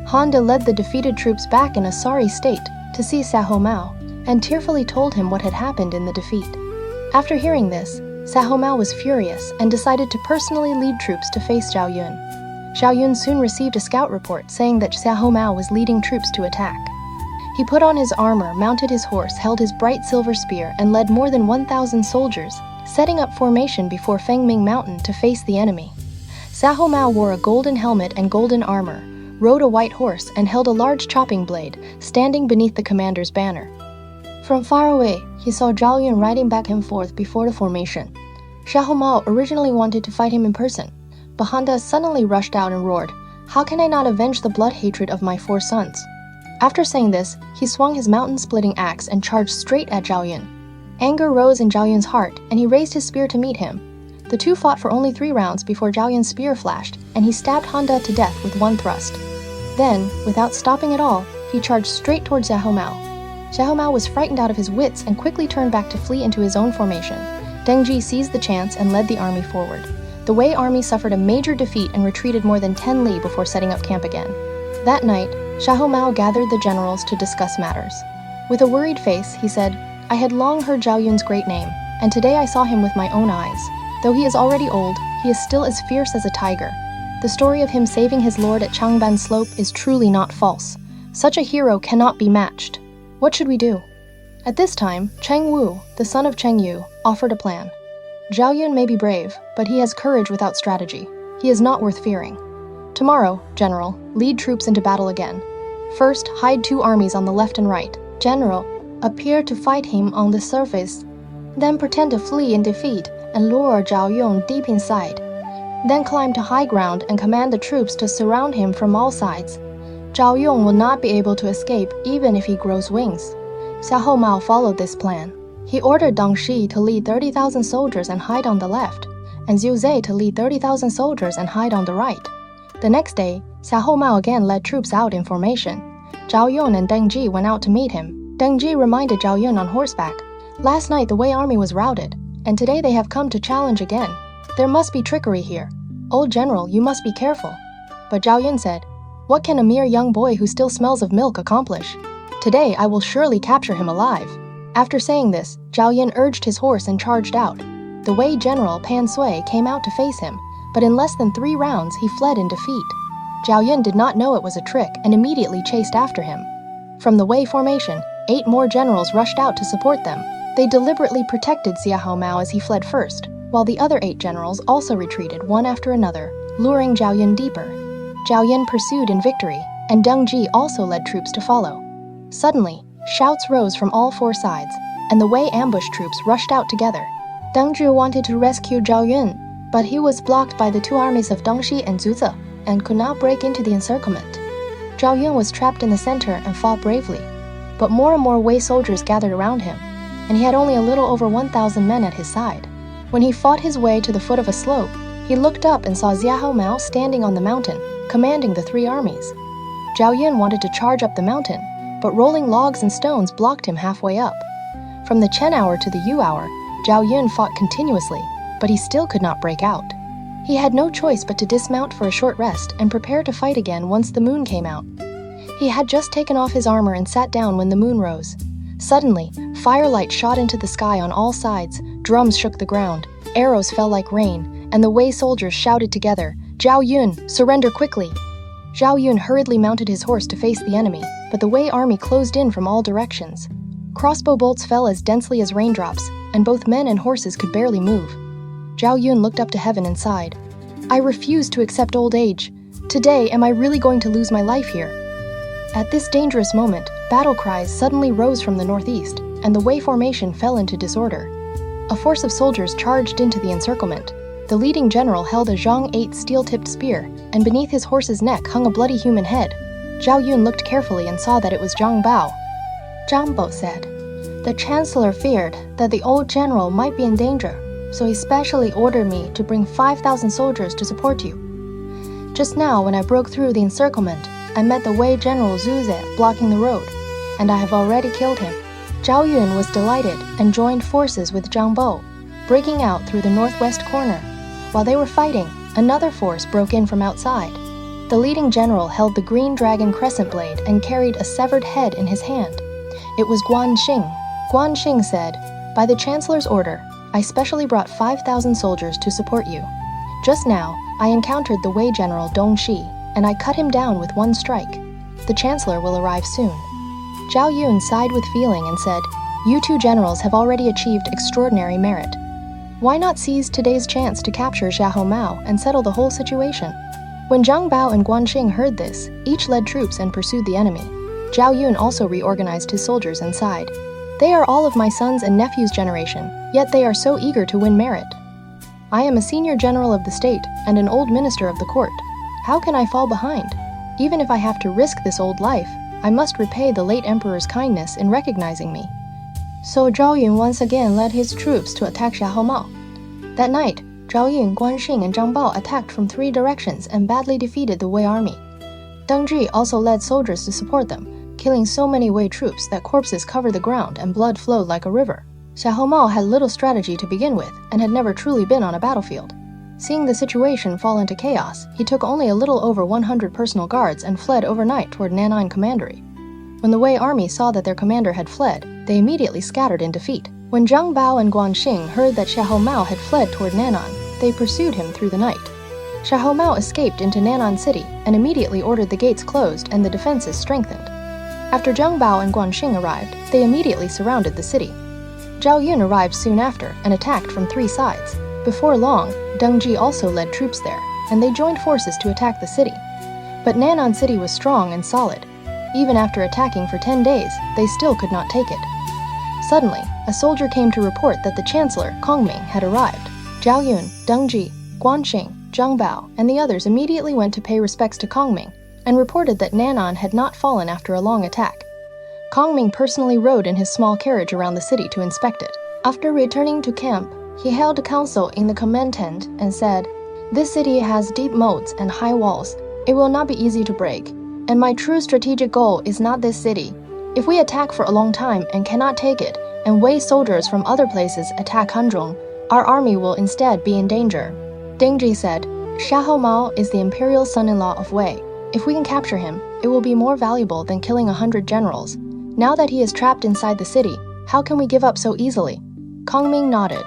Han De led the defeated troops back in a sorry state to see Xiahou Mao and tearfully told him what had happened in the defeat. After hearing this, Xiahou Mao was furious and decided to personally lead troops to face Zhao Yun. Zhao Yun soon received a scout report saying that Xiahou Mao was leading troops to attack. He put on his armor, mounted his horse, held his bright silver spear, and led more than 1,000 soldiers, setting up formation before Fengming Mountain to face the enemy. Xiahou Mao wore a golden helmet and golden armor, rode a white horse, and held a large chopping blade, standing beneath the commander's banner. From far away, he saw Zhao Yun riding back and forth before the formation. Xiahou Mao originally wanted to fight him in person, but Han De suddenly rushed out and roared, "How can I not avenge the blood hatred of my 4 sons?" After saying this, he swung his mountain-splitting axe and charged straight at Zhao Yun. Anger rose in Zhao Yun's heart, and he raised his spear to meet him. The two fought for only 3 rounds before Zhao Yun's spear flashed, and he stabbed Han De to death with one thrust. Then, without stopping at all, he charged straight towards Xiahou Mao. Xiahou Mao was frightened out of his wits and quickly turned back to flee into his own formation. Deng Zhi seized the chance and led the army forward. The Wei army suffered a major defeat and retreated more than 10 li before setting up camp again. That night, Xiahou Mao gathered the generals to discuss matters. With a worried face, he said, "I had long heard Zhao Yun's great name, and today I saw him with my own eyes. Though he is already old, he is still as fierce as a tiger. The story of him saving his lord at Changban Slope is truly not false. Such a hero cannot be matched. What should we do?" At this time, Cheng Wu, the son of Cheng Yu, offered a plan. "Zhao Yun may be brave, but he has courage without strategy. He is not worth fearing. Tomorrow, General, lead troops into battle again. First, hide 2 armies on the left and right. General, appear to fight him on the surface. Then pretend to flee in defeat and lure Zhao Yun deep inside. Then climb to high ground and command the troops to surround him from all sides. Zhao Yun will not be able to escape even if he grows wings." Xiahou Mao followed this plan. He ordered Deng Shi to lead 30,000 soldiers and hide on the left, and Zhu Zai to lead 30,000 soldiers and hide on the right. The next day, Xiahou Mao again led troops out in formation. Zhao Yun and Deng Zhi went out to meet him. Deng Zhi reminded Zhao Yun on horseback, "Last night the Wei army was routed, and today they have come to challenge again. There must be trickery here. Old General, you must be careful." But Zhao Yun said, "What can a mere young boy who still smells of milk accomplish? Today I will surely capture him alive." After saying this, Zhao Yun urged his horse and charged out. The Wei general Pan Sui came out to face him, but in less than 3 rounds he fled in defeat. Zhao Yun did not know it was a trick and immediately chased after him. From the Wei formation, 8 more generals rushed out to support them. They deliberately protected Xiahou Mao as he fled first, while the other 8 generals also retreated one after another, luring Zhao Yun deeper. Zhao Yun pursued in victory, and Deng Zhi also led troops to follow. Suddenly, shouts rose from all 4 sides, and the Wei ambush troops rushed out together. Deng Zhi wanted to rescue Zhao Yun, but he was blocked by the 2 armies of Deng Shi and Zhu Ze, and could not break into the encirclement. Zhao Yun was trapped in the center and fought bravely, but more and more Wei soldiers gathered around him, and he had only a little over 1,000 men at his side. When he fought his way to the foot of a slope, he looked up and saw Xiahou Mao standing on the mountain, commanding the 3 armies. Zhao Yun wanted to charge up the mountain, but rolling logs and stones blocked him halfway up. From the Chen hour to the Yu hour, Zhao Yun fought continuously, but he still could not break out. He had no choice but to dismount for a short rest and prepare to fight again once the moon came out. He had just taken off his armor and sat down when the moon rose. Suddenly, firelight shot into the sky on all sides, drums shook the ground, arrows fell like rain, and the Wei soldiers shouted together, "Zhao Yun, surrender quickly!" Zhao Yun hurriedly mounted his horse to face the enemy, but the Wei army closed in from all directions. Crossbow bolts fell as densely as raindrops, and both men and horses could barely move. Zhao Yun looked up to heaven and sighed. "I refuse to accept old age. Today, am I really going to lose my life here?" At this dangerous moment, battle cries suddenly rose from the northeast, and the Wei formation fell into disorder. A force of soldiers charged into the encirclement. The leading general held a Zhang 8 steel-tipped spear, and beneath his horse's neck hung a bloody human head. Zhao Yun looked carefully and saw that it was Zhang Bao. Zhang Bao said, "The chancellor feared that the old general might be in danger, so he specially ordered me to bring 5,000 soldiers to support you. Just now, when I broke through the encirclement, I met the Wei general Zhu Ze blocking the road, and I have already killed him." Zhao Yun was delighted and joined forces with Zhang Bao, breaking out through the northwest corner. While they were fighting, another force broke in from outside. The leading general held the green dragon crescent blade and carried a severed head in his hand. It was Guan Xing. Guan Xing said, "By the chancellor's order, I specially brought 5,000 soldiers to support you. Just now, I encountered the Wei general Dong Shi, and I cut him down with one strike. The chancellor will arrive soon." Zhao Yun sighed with feeling and said, "You two generals have already achieved extraordinary merit. Why not seize today's chance to capture Xiahou Mao and settle the whole situation?" When Zhang Bao and Guan Xing heard this, each led troops and pursued the enemy. Zhao Yun also reorganized his soldiers and sighed, "They are all of my sons and nephews' generation, yet they are so eager to win merit. I am a senior general of the state and an old minister of the court. How can I fall behind? Even if I have to risk this old life, I must repay the late emperor's kindness in recognizing me." So Zhao Yun once again led his troops to attack Xiahou Mao. That night, Zhao Yun, Guan Xing, and Zhang Bao attacked from 3 directions and badly defeated the Wei army. Deng Zhi also led soldiers to support them, killing so many Wei troops that corpses covered the ground and blood flowed like a river. Xiahou Mao had little strategy to begin with and had never truly been on a battlefield. Seeing the situation fall into chaos, he took only a little over 100 personal guards and fled overnight toward Nan'an Commandery. When the Wei army saw that their commander had fled, they immediately scattered in defeat. When Zhang Bao and Guan Xing heard that Xiahou Mao had fled toward Nan'an, they pursued him through the night. Xiahou Mao escaped into Nan'an City and immediately ordered the gates closed and the defenses strengthened. After Zhang Bao and Guan Xing arrived, they immediately surrounded the city. Zhao Yun arrived soon after and attacked from 3 sides. Before long, Deng Zhi also led troops there, and they joined forces to attack the city. But Nan'an City was strong and solid. Even after attacking for 10 days, they still could not take it. Suddenly, a soldier came to report that the chancellor, Kongming, had arrived. Zhao Yun, Deng Zhi, Guan Xing, Zhang Bao, and the others immediately went to pay respects to Kongming, and reported that Nan'an had not fallen after a long attack. Kongming personally rode in his small carriage around the city to inspect it. After returning to camp, he held a council in the command tent and said, "This city has deep moats and high walls. It will not be easy to break. And my true strategic goal is not this city. If we attack for a long time and cannot take it, and Wei soldiers from other places attack Hanzhong, our army will instead be in danger." Deng Zhi said, "Xiahou Mao is the imperial son-in-law of Wei. If we can capture him, it will be more valuable than killing 100 generals. Now that he is trapped inside the city, how can we give up so easily?" Kongming nodded.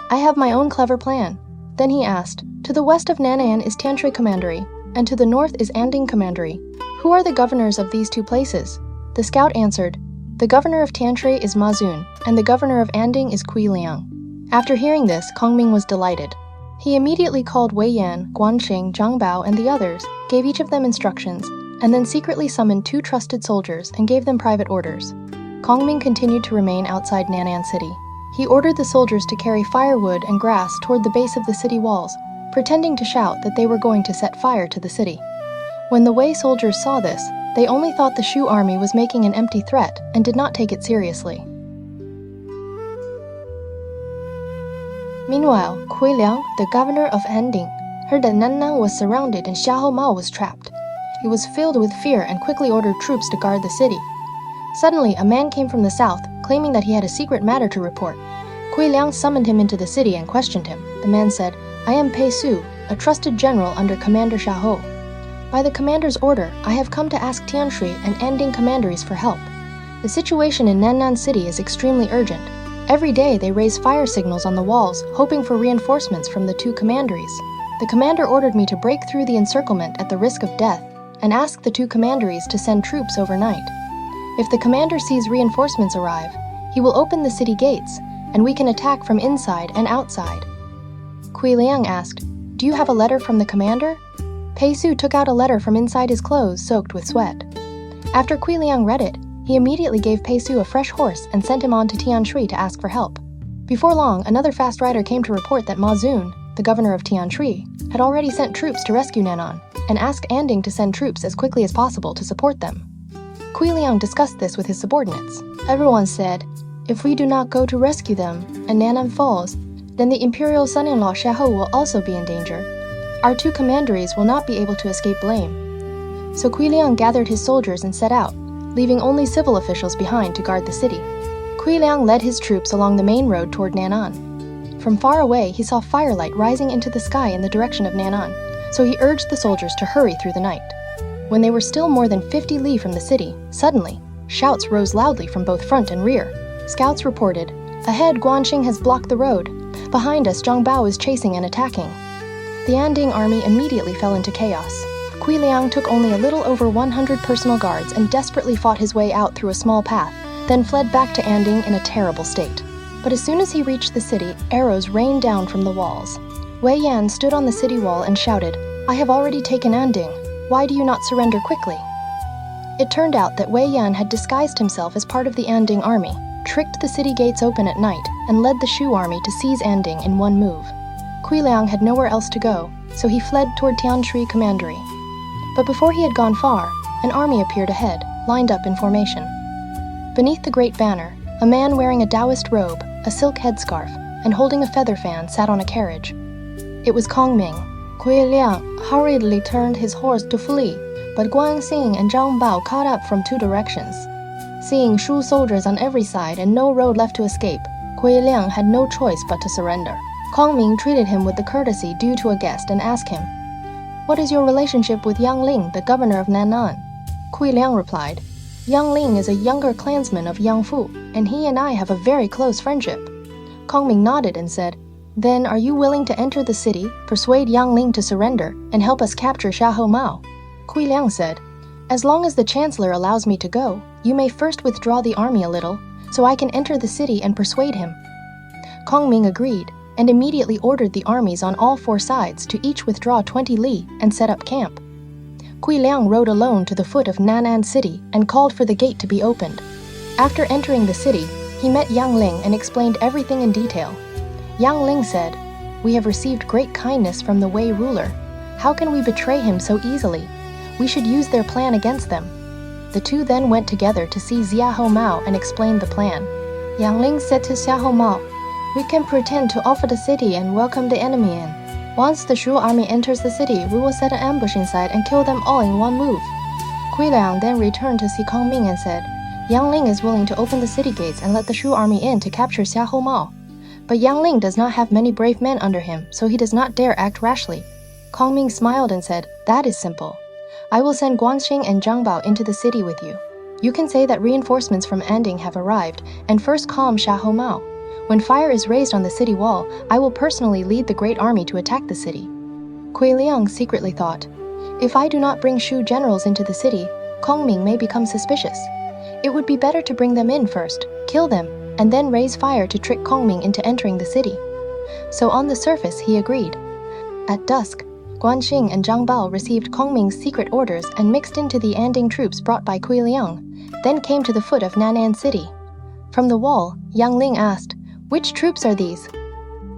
"I have my own clever plan." Then he asked, "To the west of Nan'an is Tianshui Commandery, and to the north is Anding Commandery. Who are the governors of these 2 places?" The scout answered, "The governor of Tianshui is Ma Zun, and the governor of Anding is Kui Liang." After hearing this, Kongming was delighted. He immediately called Wei Yan, Guan Xing, Zhang Bao, and the others, gave each of them instructions, and then secretly summoned 2 trusted soldiers and gave them private orders. Kongming continued to remain outside Nan'an City. He ordered the soldiers to carry firewood and grass toward the base of the city walls, pretending to shout that they were going to set fire to the city. When the Wei soldiers saw this, they only thought the Shu army was making an empty threat and did not take it seriously. Meanwhile, Kui Liang, the governor of Anding, heard that Nan'an was surrounded and Xiahou Mao was trapped. He was filled with fear and quickly ordered troops to guard the city. Suddenly, a man came from the south, claiming that he had a secret matter to report. Kui Liang summoned him into the city and questioned him. The man said, "I am Pei Su, a trusted general under Commander Xiahou. By the commander's order, I have come to ask Tianshui and Anding commanderies for help. The situation in Nannan City is extremely urgent. Every day they raise fire signals on the walls, hoping for reinforcements from the two commanderies. The commander ordered me to break through the encirclement at the risk of death and ask the two commanderies to send troops overnight. If the commander sees reinforcements arrive, he will open the city gates, and we can attack from inside and outside." Kui Liang asked, "Do you have a letter from the commander?" Pei Su took out a letter from inside his clothes soaked with sweat. After Kui Liang read it, he immediately gave Pei Su a fresh horse and sent him on to Tianshui to ask for help. Before long, another fast rider came to report that Ma Zun, the governor of Tianshui, had already sent troops to rescue Nannan, and asked Anding to send troops as quickly as possible to support them. Kui Liang discussed this with his subordinates. Everyone said, "If we do not go to rescue them, and Nannan falls, then the imperial son-in-law Xiahou will also be in danger. Our two commanderies will not be able to escape blame." So Kui Liang gathered his soldiers and set out, leaving only civil officials behind to guard the city. Kui Liang led his troops along the main road toward Nannan. From far away, he saw firelight rising into the sky in the direction of Nannan, so he urged the soldiers to hurry through the night. When they were still more than 50 li from the city, suddenly, shouts rose loudly from both front and rear. Scouts reported, "Ahead, Guanxing has blocked the road. Behind us, Zhang Bao is chasing and attacking." The Anding army immediately fell into chaos. Kui Liang took only a little over 100 personal guards and desperately fought his way out through a small path, then fled back to Anding in a terrible state. But as soon as he reached the city, arrows rained down from the walls. Wei Yan stood on the city wall and shouted, "I have already taken Anding. Why do you not surrender quickly?" It turned out that Wei Yan had disguised himself as part of the Anding army, tricked the city gates open at night, and led the Shu army to seize Anding in one move. Kui Liang had nowhere else to go, so he fled toward Tianshui commandery. But before he had gone far, an army appeared ahead, lined up in formation. Beneath the great banner, a man wearing a Taoist robe, a silk headscarf, and holding a feather fan sat on a carriage. It was Kongming. Kui Liang hurriedly turned his horse to flee, but Guanxing and Zhang Bao caught up from two directions. Seeing Shu soldiers on every side and no road left to escape, Kui Liang had no choice but to surrender. Kongming treated him with the courtesy due to a guest and asked him, "What is your relationship with Yang Ling, the governor of Nannan?" Kui Liang replied, "Yang Ling is a younger clansman of Yang Fu, and he and I have a very close friendship." Kongming nodded and said, "Then are you willing to enter the city, persuade Yang Ling to surrender, and help us capture Xiahou Mao?" Kui Liang said, "As long as the chancellor allows me to go, you may first withdraw the army a little, so I can enter the city and persuade him." Kongming agreed, and immediately ordered the armies on all four sides to each withdraw 20 li and set up camp. Kui Liang rode alone to the foot of Nannan City and called for the gate to be opened. After entering the city, he met Yang Ling and explained everything in detail. Yang Ling said, "We have received great kindness from the Wei ruler. How can we betray him so easily? We should use their plan against them." The two then went together to see Xiahou Mao and explained the plan. Yang Ling said to Xiahou Mao, "We can pretend to offer the city and welcome the enemy in. Once the Shu army enters the city, we will set an ambush inside and kill them all in one move." Kui Liang then returned to see Kongming and said, "Yang Ling is willing to open the city gates and let the Shu army in to capture Xiahou Mao. But Yang Ling does not have many brave men under him, so he does not dare act rashly." Kongming smiled and said, "That is simple. I will send Guanxing and Zhang Bao into the city with you. You can say that reinforcements from Anding have arrived and first calm Xiahou Mao. When fire is raised on the city wall, I will personally lead the great army to attack the city." Kui Liang secretly thought, "If I do not bring Shu generals into the city, Kongming may become suspicious. It would be better to bring them in first, kill them, and then raise fire to trick Kongming into entering the city." So on the surface, he agreed. At dusk, Guanxing and Zhang Bao received Kongming's secret orders and mixed into the Anding troops brought by Kui Liang, then came to the foot of Nannan City. From the wall, Yang Ling asked, "Which troops are these?"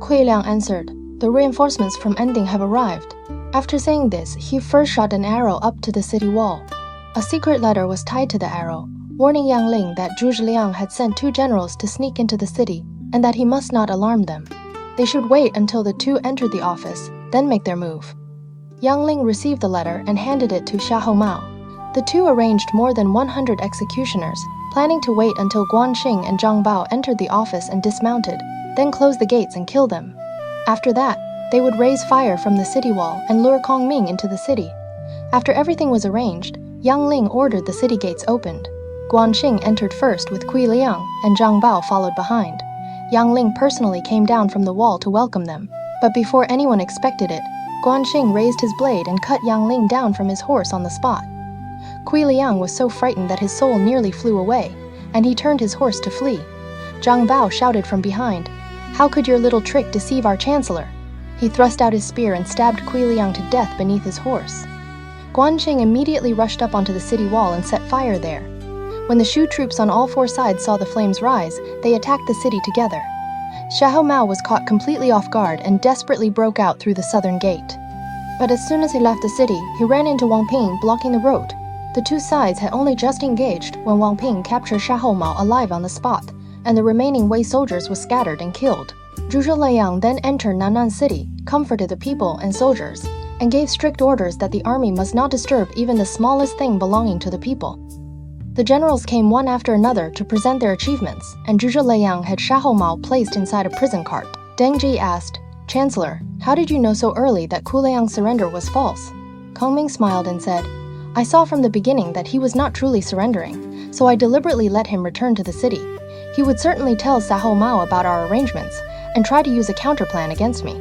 Kui Liang answered, "The reinforcements from Anding have arrived." After saying this, he first shot an arrow up to the city wall. A secret letter was tied to the arrow, warning Yang Ling that Zhu Zhiliang had sent two generals to sneak into the city and that he must not alarm them. They should wait until the two entered the office, then make their move. Yang Ling received the letter and handed it to Xiahou Mao. The two arranged more than 100 executioners, planning to wait until Guanxing and Zhang Bao entered the office and dismounted, then close the gates and kill them. After that, they would raise fire from the city wall and lure Kongming into the city. After everything was arranged, Yang Ling ordered the city gates opened. Guanxing entered first with Kui Liang, and Zhang Bao followed behind. Yang Ling personally came down from the wall to welcome them, but before anyone expected it, Guanxing raised his blade and cut Yang Ling down from his horse on the spot. Kui Liang was so frightened that his soul nearly flew away, and he turned his horse to flee. Zhang Bao shouted from behind, "How could your little trick deceive our chancellor?" He thrust out his spear and stabbed Kui Liang to death beneath his horse. Guanxing immediately rushed up onto the city wall and set fire there. When the Shu troops on all four sides saw the flames rise, they attacked the city together. Xiahou Mao was caught completely off guard and desperately broke out through the southern gate. But as soon as he left the city, he ran into Wang Ping, blocking the road. The two sides had only just engaged when Wang Ping captured Xiahou Mao alive on the spot, and the remaining Wei soldiers were scattered and killed. Zhuge Liang then entered Nan'an City, comforted the people and soldiers, and gave strict orders that the army must not disturb even the smallest thing belonging to the people. The generals came one after another to present their achievements, and Zhuge Liang had Xiahou Mao placed inside a prison cart. Deng Ji asked, "Chancellor, how did you know so early that Ku Liang's surrender was false?" Kongming smiled and said, "I saw from the beginning that he was not truly surrendering, so I deliberately let him return to the city. He would certainly tell Xiahou Mao about our arrangements and try to use a counterplan against me.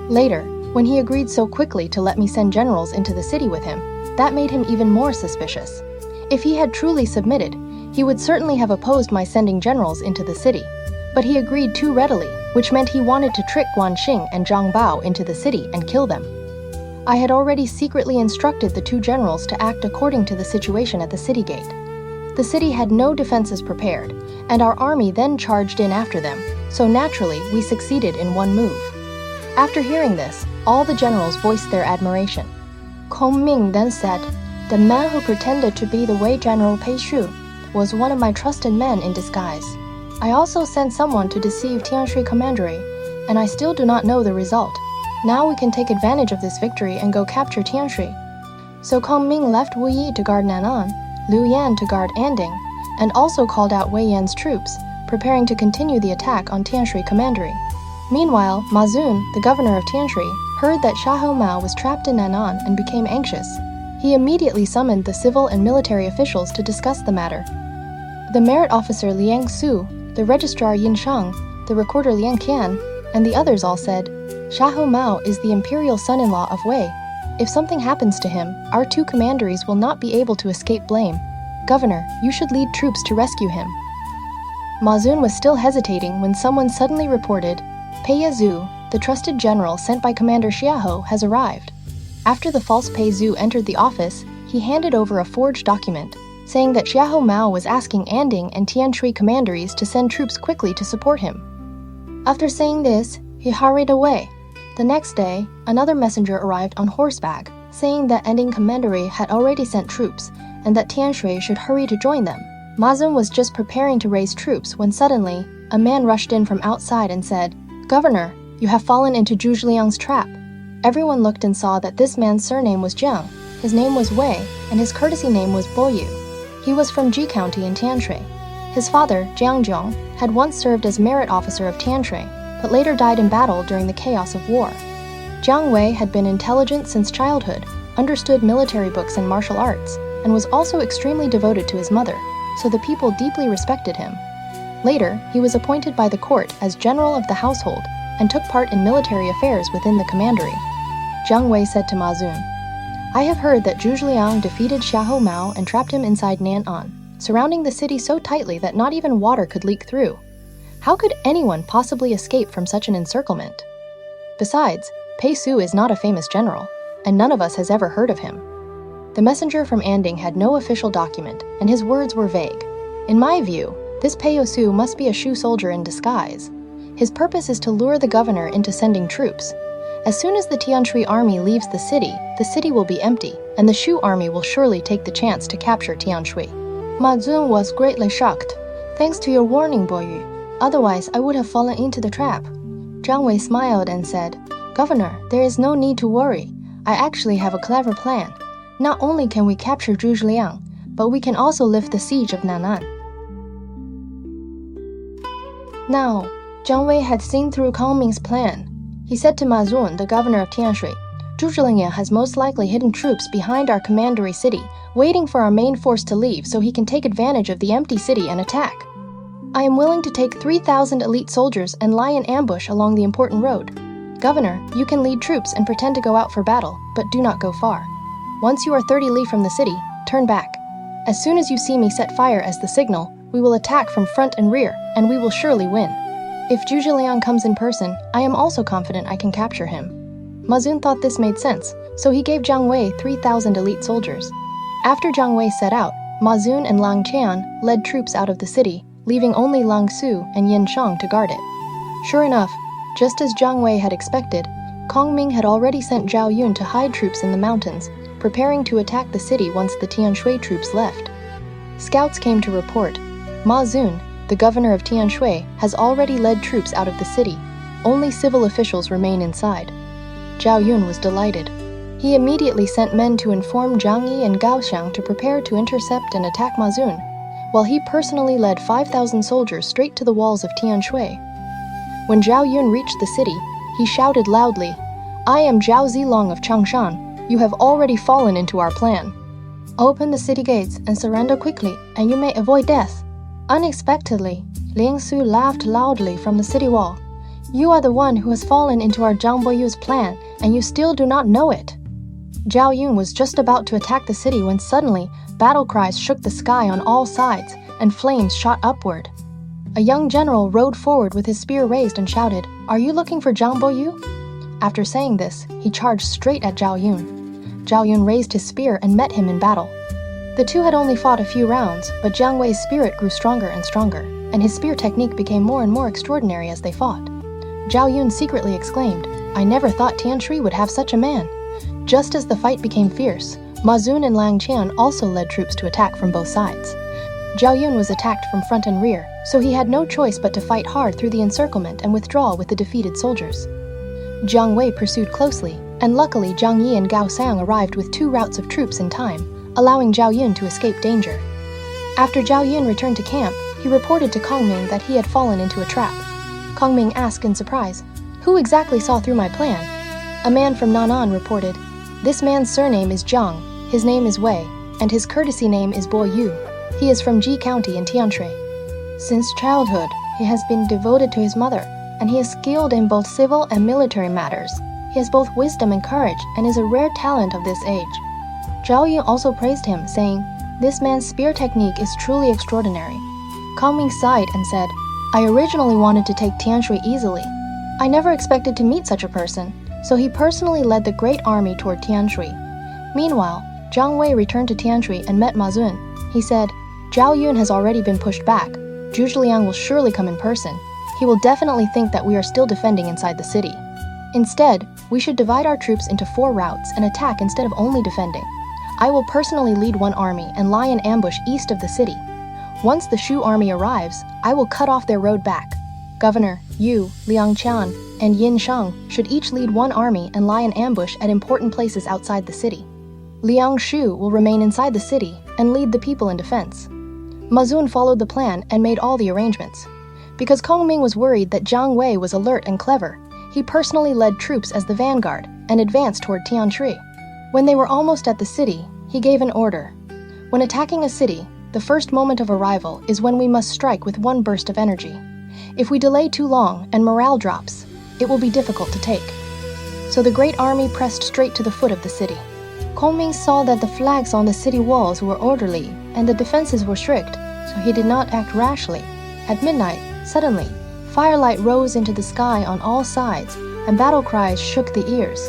Later, when he agreed so quickly to let me send generals into the city with him, that made him even more suspicious. If he had truly submitted, he would certainly have opposed my sending generals into the city. But he agreed too readily, which meant he wanted to trick Guanxing and Zhang Bao into the city and kill them. I had already secretly instructed the two generals to act according to the situation at the city gate. The city had no defenses prepared, and our army then charged in after them, so naturally we succeeded in one move." After hearing this, all the generals voiced their admiration. Kongming then said, "The man who pretended to be the Wei General Pei Shu was one of my trusted men in disguise. I also sent someone to deceive Tianshui Commandery, and I still do not know the result. Now we can take advantage of this victory and go capture Tianshui." So Kongming left Wu Yi to guard Nan'an, Liu Yan to guard Anding, and also called out Wei Yan's troops, preparing to continue the attack on Tianshui Commandery. Meanwhile, Ma Zun, the governor of Tianshui, heard that Xiahou Mao was trapped in Nan'an and became anxious. He immediately summoned the civil and military officials to discuss the matter. The merit officer Liang Su, the registrar Yin Shang, the recorder Liang Qian, and the others all said, "Xiahou Mao is the imperial son-in-law of Wei. If something happens to him, our two commanderies will not be able to escape blame. Governor, you should lead troops to rescue him." Ma Zun was still hesitating when someone suddenly reported, "Pei Zhu, the trusted general sent by Commander Xiahou, has arrived." After the false Pei Zhu entered the office, he handed over a forged document, saying that Xiahou Mao was asking Anding and Tianshui commanderies to send troops quickly to support him. After saying this, he hurried away. The next day, another messenger arrived on horseback, saying that Anding Commandery had already sent troops, and that Tianshui should hurry to join them. Ma Zun was just preparing to raise troops when suddenly, a man rushed in from outside and said, "Governor, you have fallen into Zhuge Liang's trap." Everyone looked and saw that this man's surname was Jiang, his name was Wei, and his courtesy name was Boyu. He was from Ji County in Tianshui. His father, Jiang Zhong, had once served as merit officer of Tianshui, but later died in battle during the chaos of war. Jiang Wei had been intelligent since childhood, understood military books and martial arts, and was also extremely devoted to his mother, so the people deeply respected him. Later, he was appointed by the court as general of the household and took part in military affairs within the commandery. Jiang Wei said to Ma Zun, "I have heard that Zhuge Liang defeated Xiahou Mao and trapped him inside Nan'an, surrounding the city so tightly that not even water could leak through. How could anyone possibly escape from such an encirclement? Besides, Pei Su is not a famous general, and none of us has ever heard of him." The messenger from Anding had no official document, and his words were vague. In my view, this Pei Su must be a Shu soldier in disguise. His purpose is to lure the governor into sending troops. As soon as the Tianshui army leaves the city will be empty, and the Shu army will surely take the chance to capture Tianshui. Ma Zun was greatly shocked. "Thanks to your warning, Boyu. Otherwise, I would have fallen into the trap." Jiang Wei smiled and said, "Governor, there is no need to worry. I actually have a clever plan. Not only can we capture Zhuge Liang, but we can also lift the siege of Nan'an." Now, Jiang Wei had seen through Kongming's plan. He said to Ma Zun, the governor of Tianshui, "Zhuge Liang has most likely hidden troops behind our commandery city, waiting for our main force to leave so he can take advantage of the empty city and attack. I am willing to take 3,000 elite soldiers and lie in ambush along the important road. Governor, you can lead troops and pretend to go out for battle, but do not go far. Once you are 30 li from the city, turn back. As soon as you see me set fire as the signal, we will attack from front and rear, and we will surely win. If Zhuge Liang comes in person, I am also confident I can capture him." Ma Zun thought this made sense, so he gave Jiang Wei 3,000 elite soldiers. After Jiang Wei set out, Ma Zun and Lang Qian led troops out of the city, leaving only Lang Su and Yin Shang to guard it. Sure enough, just as Jiang Wei had expected, Kongming had already sent Zhao Yun to hide troops in the mountains, preparing to attack the city once the Tianshui troops left. Scouts came to report, Ma Zun, the governor of Tianshui, has already led troops out of the city. Only civil officials remain inside. Zhao Yun was delighted. He immediately sent men to inform Zhang Yi and Gao Xiang to prepare to intercept and attack Ma Zun, while he personally led 5,000 soldiers straight to the walls of Tianshui. When Zhao Yun reached the city, he shouted loudly, "I am Zhao Zilong of Changshan. You have already fallen into our plan. Open the city gates and surrender quickly, and you may avoid death." Unexpectedly, Ling Su laughed loudly from the city wall. "You are the one who has fallen into our Zhang Boyu's plan, and you still do not know it." Zhao Yun was just about to attack the city when suddenly, battle cries shook the sky on all sides, and flames shot upward. A young general rode forward with his spear raised and shouted, "Are you looking for Zhang Boyu?" After saying this, he charged straight at Zhao Yun. Zhao Yun raised his spear and met him in battle. The two had only fought a few rounds, but Jiang Wei's spirit grew stronger and stronger, and his spear technique became more and more extraordinary as they fought. Zhao Yun secretly exclaimed, "I never thought Tianshui would have such a man." Just as the fight became fierce, Ma Zun and Lang Qian also led troops to attack from both sides. Zhao Yun was attacked from front and rear, so he had no choice but to fight hard through the encirclement and withdraw with the defeated soldiers. Jiang Wei pursued closely, and luckily Zhang Yi and Gao Xiang arrived with 2 routes of troops in time, allowing Zhao Yun to escape danger. After Zhao Yun returned to camp, he reported to Kongming that he had fallen into a trap. Kongming asked in surprise, "Who exactly saw through my plan?" A man from Nan'an reported, "This man's surname is Zhang, his name is Wei, and his courtesy name is Bo Yu. He is from Ji County in Tianshui. Since childhood, he has been devoted to his mother, and he is skilled in both civil and military matters. He has both wisdom and courage, and is a rare talent of this age." Zhao Yun also praised him, saying, "This man's spear technique is truly extraordinary." Kongming sighed and said, "I originally wanted to take Tianshui easily. I never expected to meet such a person, so he personally led the great army toward Tianshui." Meanwhile, Jiang Wei returned to Tianshui and met Ma Zun. He said, "Zhao Yun has already been pushed back. Zhuge Liang will surely come in person. He will definitely think that we are still defending inside the city. Instead, we should divide our troops into 4 routes and attack instead of only defending. I will personally lead one army and lie in ambush east of the city. Once the Shu army arrives, I will cut off their road back. Governor, you, Liang Qian, and Yin Shang should each lead one army and lie in ambush at important places outside the city. Liang Shu will remain inside the city and lead the people in defense." Ma Zun followed the plan and made all the arrangements. Because Kongming was worried that Jiang Wei was alert and clever, he personally led troops as the vanguard and advanced toward Tianshui. When they were almost at the city, he gave an order. When attacking a city, the first moment of arrival is when we must strike with one burst of energy. If we delay too long and morale drops, it will be difficult to take. So the great army pressed straight to the foot of the city. Kongming saw that the flags on the city walls were orderly and the defenses were strict, so he did not act rashly. At midnight, suddenly, firelight rose into the sky on all sides, and battle cries shook the ears.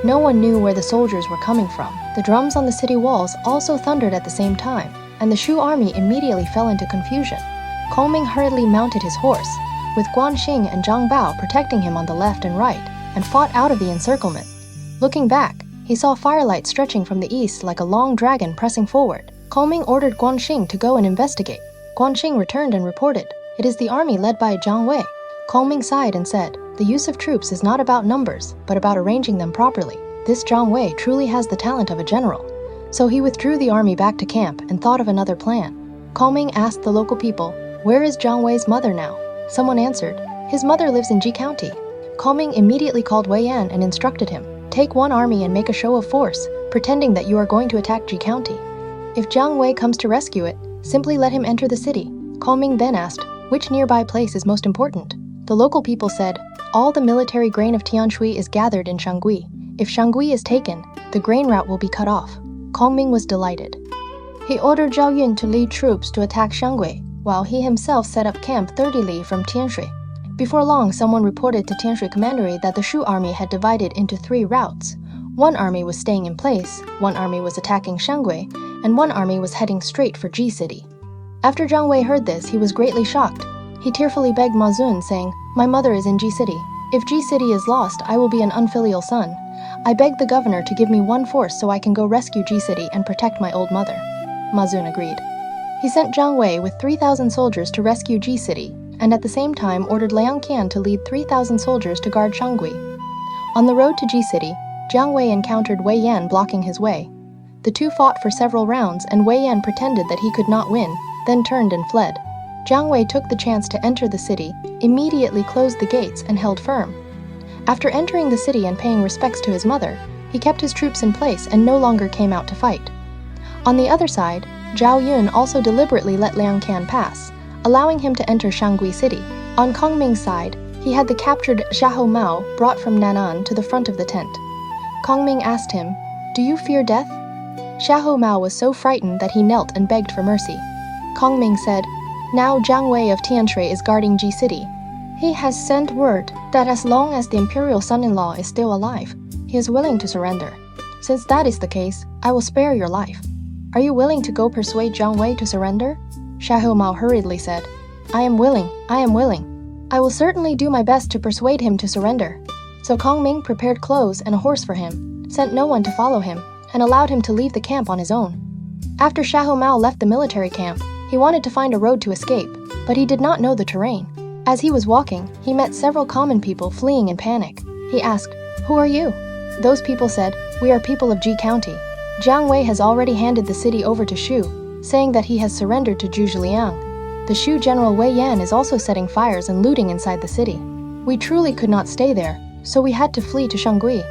No one knew where the soldiers were coming from. The drums on the city walls also thundered at the same time, and the Shu army immediately fell into confusion. Kongming hurriedly mounted his horse, with Guanxing and Zhang Bao protecting him on the left and right, and fought out of the encirclement. Looking back, he saw firelight stretching from the east like a long dragon pressing forward. Kongming ordered Guanxing to go and investigate. Guanxing returned and reported, "It is the army led by Jiang Wei." Kongming sighed and said, "The use of troops is not about numbers, but about arranging them properly. this Jiang Wei truly has the talent of a general. So he withdrew the army back to camp and thought of another plan. Kongming asked the local people, "Where is Jiang Wei's mother now?" Someone answered, "His mother lives in Ji County." Kongming immediately called Wei Yan and instructed him, "Take one army and make a show of force, pretending that you are going to attack Ji County. If Jiang Wei comes to rescue it, simply let him enter the city." Kongming then asked, which nearby place is most important? The local people said, "All the military grain of Tianshui is gathered in Shangui. If Shangui is taken, the grain route will be cut off." Kongming was delighted. He ordered Zhao Yun to lead troops to attack Shangui, while he himself set up camp 30 li from Tianshui. Before long, someone reported to Tianshui Commandery that the Shu army had divided into 3 routes. One army was staying in place, one army was attacking Shangui, and one army was heading straight for Ji City. After Jiang Wei heard this, he was greatly shocked. He tearfully begged Ma Zun, saying, "My mother is in Ji City. If Ji City is lost, I will be an unfilial son. I beg the governor to give me one force so I can go rescue Ji City and protect my old mother." Ma Zun agreed. He sent Jiang Wei with 3,000 soldiers to rescue Ji City, and at the same time ordered Liang Qian to lead 3,000 soldiers to guard Shangui. On the road to Ji City, Jiang Wei encountered Wei Yan blocking his way. The two fought for several rounds, and Wei Yan pretended that he could not win, then turned and fled. Jiang Wei took the chance to enter the city, immediately closed the gates, and held firm. After entering the city and paying respects to his mother, he kept his troops in place and no longer came out to fight. On the other side, Zhao Yun also deliberately let Liang Qian pass, allowing him to enter Shangui City. On Kongming's side, he had the captured Xiahou Mao brought from Nan'an to the front of the tent. Kongming asked him, "Do you fear death?" Xiahou Mao was so frightened that he knelt and begged for mercy. Kongming said, "Now Jiang Wei of Tianshui is guarding Ji City. He has sent word that as long as the imperial son-in-law is still alive, he is willing to surrender. Since that is the case, I will spare your life. Are you willing to go persuade Jiang Wei to surrender?" Xiahou Mao hurriedly said, I am willing. I will certainly do my best to persuade him to surrender." So Kongming prepared clothes and a horse for him, sent no one to follow him, and allowed him to leave the camp on his own. After Xiahou Mao left the military camp, he wanted to find a road to escape, but he did not know the terrain. As he was walking, he met several common people fleeing in panic. He asked, "Who are you?" Those people said, "We are people of Ji County. Jiang Wei has already handed the city over to Shu, saying that he has surrendered to Zhu Zhiliang. The Shu general Wei Yan is also setting fires and looting inside the city. We truly could not stay there, so we had to flee to Shangui."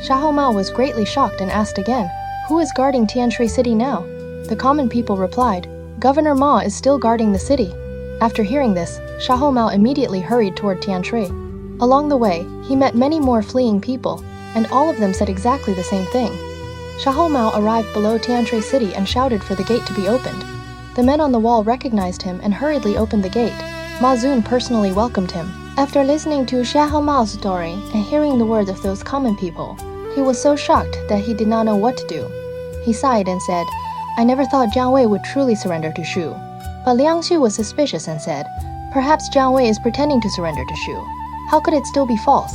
Xiahou Mao was greatly shocked and asked again, "Who is guarding Tianshui City now?" The common people replied, "Governor Ma is still guarding the city." After hearing this, Xiahou Mao immediately hurried toward Tianshui. Along the way, he met many more fleeing people, and all of them said exactly the same thing. Xiahou Mao arrived below Tianshui City and shouted for the gate to be opened. The men on the wall recognized him and hurriedly opened the gate. Ma Zun personally welcomed him. After listening to Xiahou Mao's story and hearing the words of those common people, he was so shocked that he did not know what to do. He sighed and said, "I never thought Jiang Wei would truly surrender to Shu." But Liang Xu was suspicious and said, "Perhaps Jiang Wei is pretending to surrender to Shu. How could it still be false?"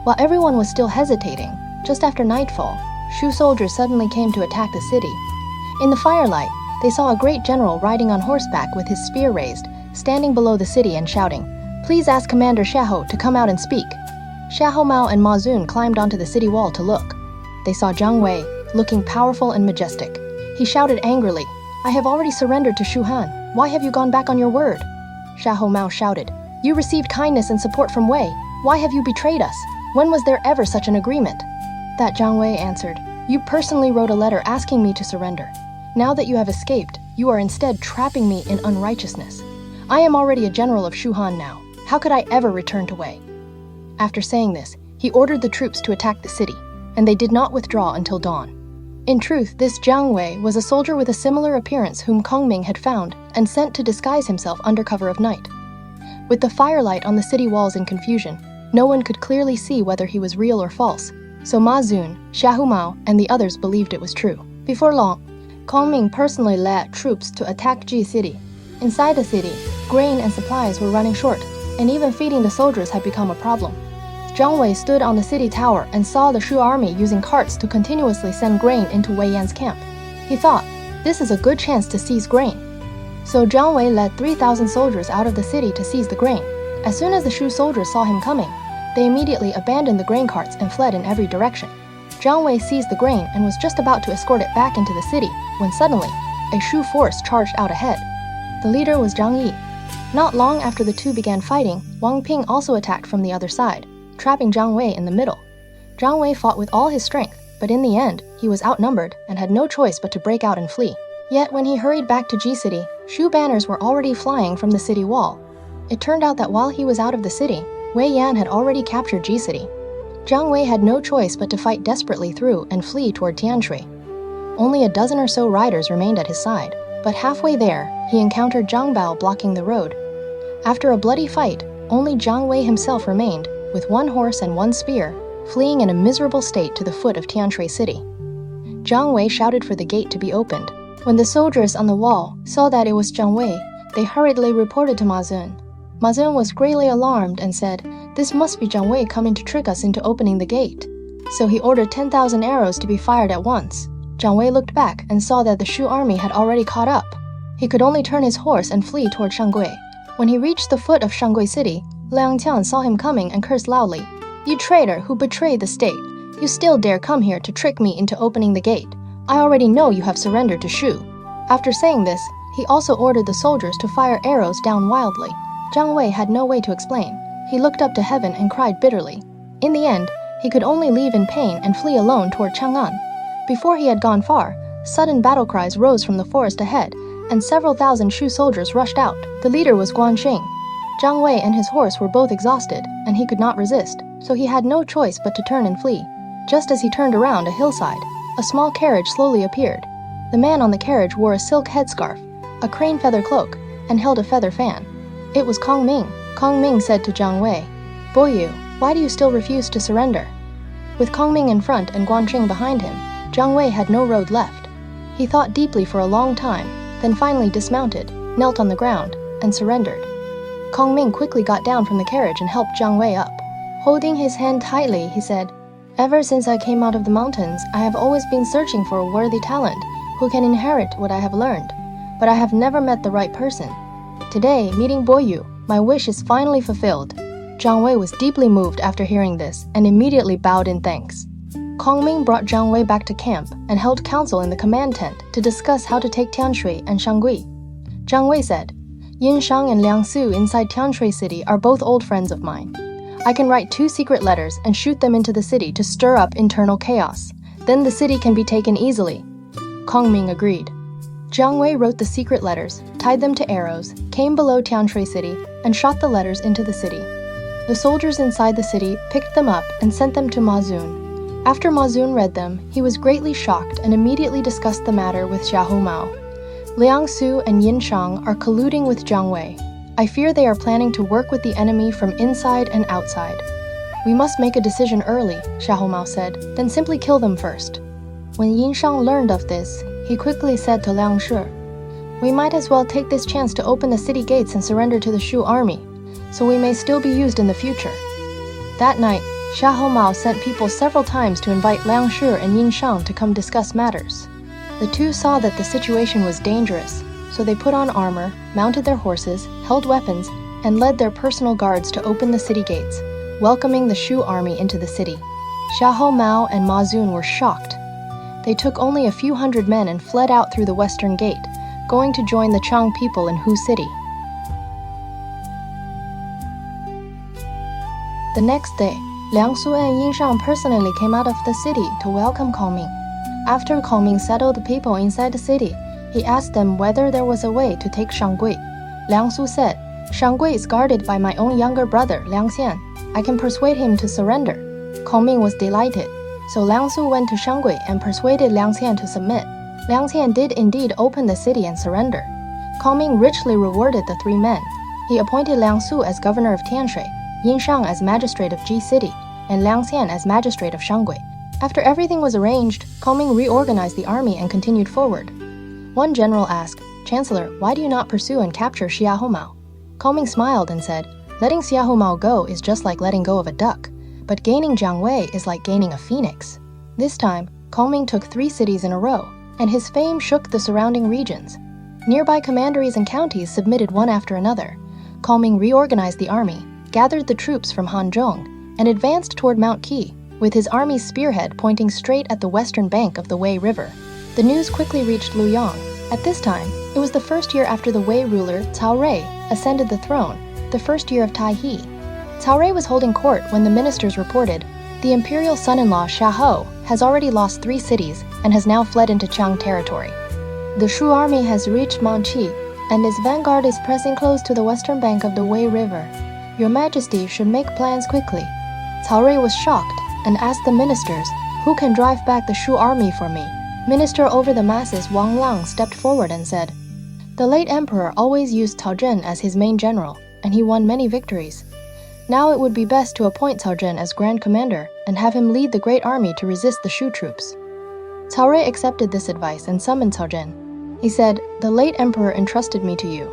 While everyone was still hesitating, just after nightfall, Shu soldiers suddenly came to attack the city. In the firelight, they saw a great general riding on horseback with his spear raised, standing below the city and shouting, "Please ask Commander Xiahou to come out and speak." Xiahou Mao and Ma Zun climbed onto the city wall to look. They saw Jiang Wei, looking powerful and majestic. He shouted angrily, "I have already surrendered to Shu Han. Why have you gone back on your word?" Xiahou Mao shouted, "You received kindness and support from Wei. Why have you betrayed us? When was there ever such an agreement?" That Jiang Wei answered, "You personally wrote a letter asking me to surrender. Now that you have escaped, you are instead trapping me in unrighteousness. I am already a general of Shu Han now. How could I ever return to Wei?" After saying this, he ordered the troops to attack the city, and they did not withdraw until dawn. In truth, this Jiang Wei was a soldier with a similar appearance whom Kongming had found and sent to disguise himself under cover of night. With the firelight on the city walls in confusion, no one could clearly see whether he was real or false, so Ma Zun, Xiahou Mao, and the others believed it was true. Before long, Kongming personally led troops to attack Ji City. Inside the city, grain and supplies were running short, and even feeding the soldiers had become a problem. Jiang Wei stood on the city tower and saw the Shu army using carts to continuously send grain into Wei Yan's camp. He thought, this is a good chance to seize grain. So Jiang Wei led 3,000 soldiers out of the city to seize the grain. As soon as the Shu soldiers saw him coming, they immediately abandoned the grain carts and fled in every direction. Jiang Wei seized the grain and was just about to escort it back into the city when suddenly, a Shu force charged out ahead. The leader was Zhang Yi. Not long after the two began fighting, Wang Ping also attacked from the other side, trapping Jiang Wei in the middle. Jiang Wei fought with all his strength, but in the end, he was outnumbered and had no choice but to break out and flee. Yet when he hurried back to Ji City, Shu banners were already flying from the city wall. It turned out that while he was out of the city, Wei Yan had already captured Ji City. Jiang Wei had no choice but to fight desperately through and flee toward Tianshui. Only a dozen or so riders remained at his side, but halfway there, he encountered Zhang Bao blocking the road. After a bloody fight, only Jiang Wei himself remained, with one horse and one spear, fleeing in a miserable state to the foot of Tianshui city. Jiang Wei shouted for the gate to be opened. When the soldiers on the wall saw that it was Jiang Wei, they hurriedly reported to Ma Zun. Ma Zun was greatly alarmed and said, "This must be Jiang Wei coming to trick us into opening the gate." So he ordered 10,000 arrows to be fired at once. Jiang Wei looked back and saw that the Shu army had already caught up. He could only turn his horse and flee toward Shangui. When he reached the foot of Shangui city, Liang Qiang saw him coming and cursed loudly, "You traitor who betrayed the state! You still dare come here to trick me into opening the gate. I already know you have surrendered to Shu." After saying this, he also ordered the soldiers to fire arrows down wildly. Jiang Wei had no way to explain. He looked up to heaven and cried bitterly. In the end, he could only leave in pain and flee alone toward Chang'an. Before he had gone far, sudden battle cries rose from the forest ahead, and several thousand Shu soldiers rushed out. The leader was Guanxing. Jiang Wei and his horse were both exhausted, and he could not resist, so he had no choice but to turn and flee. Just as he turned around a hillside, a small carriage slowly appeared. The man on the carriage wore a silk headscarf, a crane feather cloak, and held a feather fan. It was Kongming. Kongming said to Jiang Wei, "Boyu, why do you still refuse to surrender?" With Kongming in front and Guanxing behind him, Jiang Wei had no road left. He thought deeply for a long time, then finally dismounted, knelt on the ground, and surrendered. Kongming quickly got down from the carriage and helped Jiang Wei up. Holding his hand tightly, he said, "Ever since I came out of the mountains, I have always been searching for a worthy talent who can inherit what I have learned, but I have never met the right person. Today, meeting Boyu, my wish is finally fulfilled." Jiang Wei was deeply moved after hearing this and immediately bowed in thanks. Kongming brought Jiang Wei back to camp and held council in the command tent to discuss how to take Tianshui and Shangui. Jiang Wei said, "Yin Shang and Liang Su inside Tianshui city are both old friends of mine. I can write 2 secret letters and shoot them into the city to stir up internal chaos. Then the city can be taken easily." Kongming agreed. Jiang Wei wrote the secret letters, tied them to arrows, came below Tianshui city, and shot the letters into the city. The soldiers inside the city picked them up and sent them to Ma Zun. After Ma Zun read them, he was greatly shocked and immediately discussed the matter with Xiahou Mao. "Liang Su and Yin Shang are colluding with Jiang Wei. I fear they are planning to work with the enemy from inside and outside. We must make a decision early," Xiahou Mao said, "then simply kill them first." When Yin Shang learned of this, he quickly said to Liang Shi, "We might as well take this chance to open the city gates and surrender to the Shu army, so we may still be used in the future." That night, Xiahou Mao sent people several times to invite Liang Shi and Yin Shang to come discuss matters. The two saw that the situation was dangerous, so they put on armor, mounted their horses, held weapons, and led their personal guards to open the city gates, welcoming the Shu army into the city. Xiahou Mao and Ma Zun were shocked. They took only a few hundred men and fled out through the western gate, going to join the Chang people in Hu City. The next day, Liang Su and Yin Shang personally came out of the city to welcome Kongming. After Kongming settled the people inside the city, he asked them whether there was a way to take Shangui. Liang Su said, "Shangui is guarded by my own younger brother, Liang Xian. I can persuade him to surrender." Kongming was delighted, so Liang Su went to Shangui and persuaded Liang Xian to submit. Liang Xian did indeed open the city and surrender. Kongming richly rewarded the 3 men. He appointed Liang Su as governor of Tianshui, Yin Shang as magistrate of Ji City, and Liang Xian as magistrate of Shangui. After everything was arranged, Kongming reorganized the army and continued forward. One general asked, "Chancellor, why do you not pursue and capture Xiahou Mao?" Kongming smiled and said, "Letting Xiahou Mao go is just like letting go of a duck, but gaining Jiang Wei is like gaining a phoenix." This time, Kongming took 3 cities in a row, and his fame shook the surrounding regions. Nearby commanderies and counties submitted one after another. Kongming reorganized the army, gathered the troops from Hanzhong, and advanced toward Mount Qi. with his army's spearhead pointing straight at the western bank of the Wei River. The news quickly reached Luoyang. At this time, it was the first year after the Wei ruler Cao Rui ascended the throne, the first year of Taihe. Cao Rui was holding court when the ministers reported, the imperial son-in-law Xiahou has already lost 3 cities and has now fled into Qiang territory. The Shu army has reached Manqi, and its vanguard is pressing close to the western bank of the Wei River. Your Majesty should make plans quickly. Cao Rui was shocked and asked the ministers, who can drive back the Shu army for me? Minister over the masses Wang Lang stepped forward and said, the late emperor always used Cao Zhen as his main general, and he won many victories. Now it would be best to appoint Cao Zhen as Grand Commander and have him lead the great army to resist the Shu troops. Cao Rui accepted this advice and summoned Cao Zhen. He said, the late emperor entrusted me to you.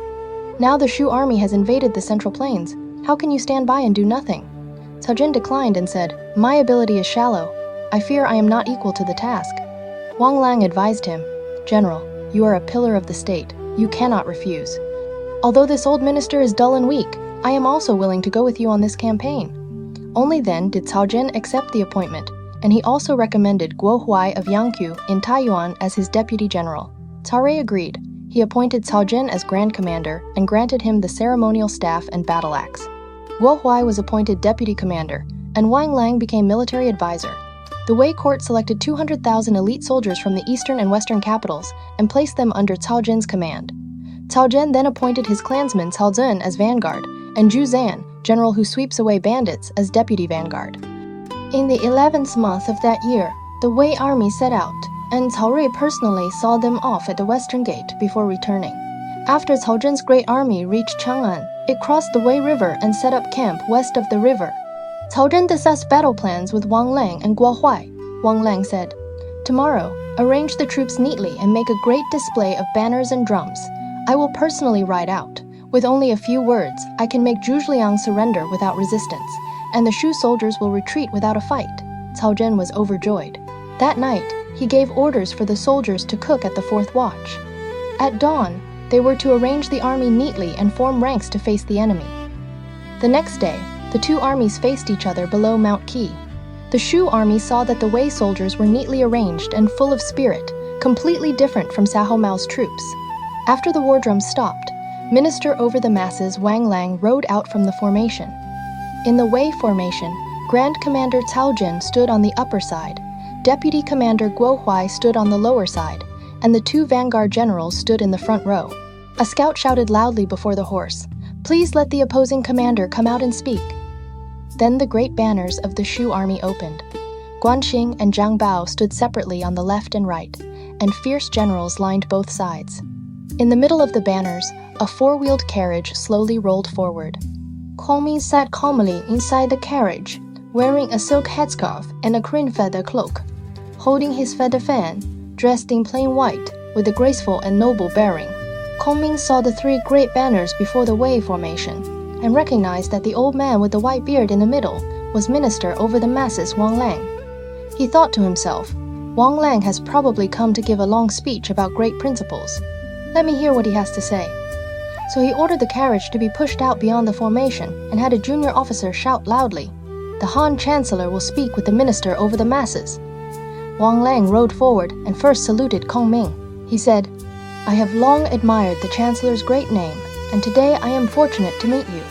Now the Shu army has invaded the central plains. How can you stand by and do nothing? Cao Zhen declined and said, my ability is shallow. I fear I am not equal to the task. Wang Lang advised him, General, you are a pillar of the state. You cannot refuse. Although this old minister is dull and weak, I am also willing to go with you on this campaign. Only then did Cao Zhen accept the appointment, and he also recommended Guo Huai of Yangqiu in Taiyuan as his deputy general. Cao Rui agreed. He appointed Cao Zhen as Grand Commander and granted him the ceremonial staff and battle axe. Guo Huai was appointed deputy commander, and Wang Lang became military advisor. The Wei court selected 200,000 elite soldiers from the eastern and western capitals and placed them under Cao Zhen's command. Cao Zhen then appointed his clansman Cao Zhen as vanguard, and Zhu Zan, general who sweeps away bandits, as deputy vanguard. In the 11th month of that year, the Wei army set out, and Cao Rui personally saw them off at the western gate before returning. After Cao Zhen's great army reached Chang'an, it crossed the Wei River and set up camp west of the river. Cao Zhen discussed battle plans with Wang Lang and Guo Huai. Wang Lang said, tomorrow, arrange the troops neatly and make a great display of banners and drums. I will personally ride out. With only a few words, I can make Zhuliang surrender without resistance, and the Shu soldiers will retreat without a fight. Cao Zhen was overjoyed. That night, he gave orders for the soldiers to cook at the 4th watch. At dawn, they were to arrange the army neatly and form ranks to face the enemy. The next day, the two armies faced each other below Mount Qi. The Shu army saw that the Wei soldiers were neatly arranged and full of spirit, completely different from Xiahou Mao's troops. After the war drums stopped, Minister over the masses Wang Lang rode out from the formation. In the Wei formation, Grand Commander Cao Zhen stood on the upper side, Deputy Commander Guo Huai stood on the lower side, and the 2 vanguard generals stood in the front row. A scout shouted loudly before the horse, please let the opposing commander come out and speak. Then the great banners of the Shu army opened. Guanxing and Zhang Bao stood separately on the left and right, and fierce generals lined both sides. In the middle of the banners, a 4-wheeled carriage slowly rolled forward. Kongming sat calmly inside the carriage, wearing a silk headscarf and a crane feather cloak. Holding his feather fan, dressed in plain white, with a graceful and noble bearing, Kongming saw the 3 great banners before the Wei formation, and recognized that the old man with the white beard in the middle was Minister over the masses Wang Lang. He thought to himself, Wang Lang has probably come to give a long speech about great principles. Let me hear what he has to say. So he ordered the carriage to be pushed out beyond the formation and had a junior officer shout loudly, the Han Chancellor will speak with the Minister over the masses. Wang Lang rode forward and first saluted Kongming. He said, I have long admired the Chancellor's great name, and today I am fortunate to meet you.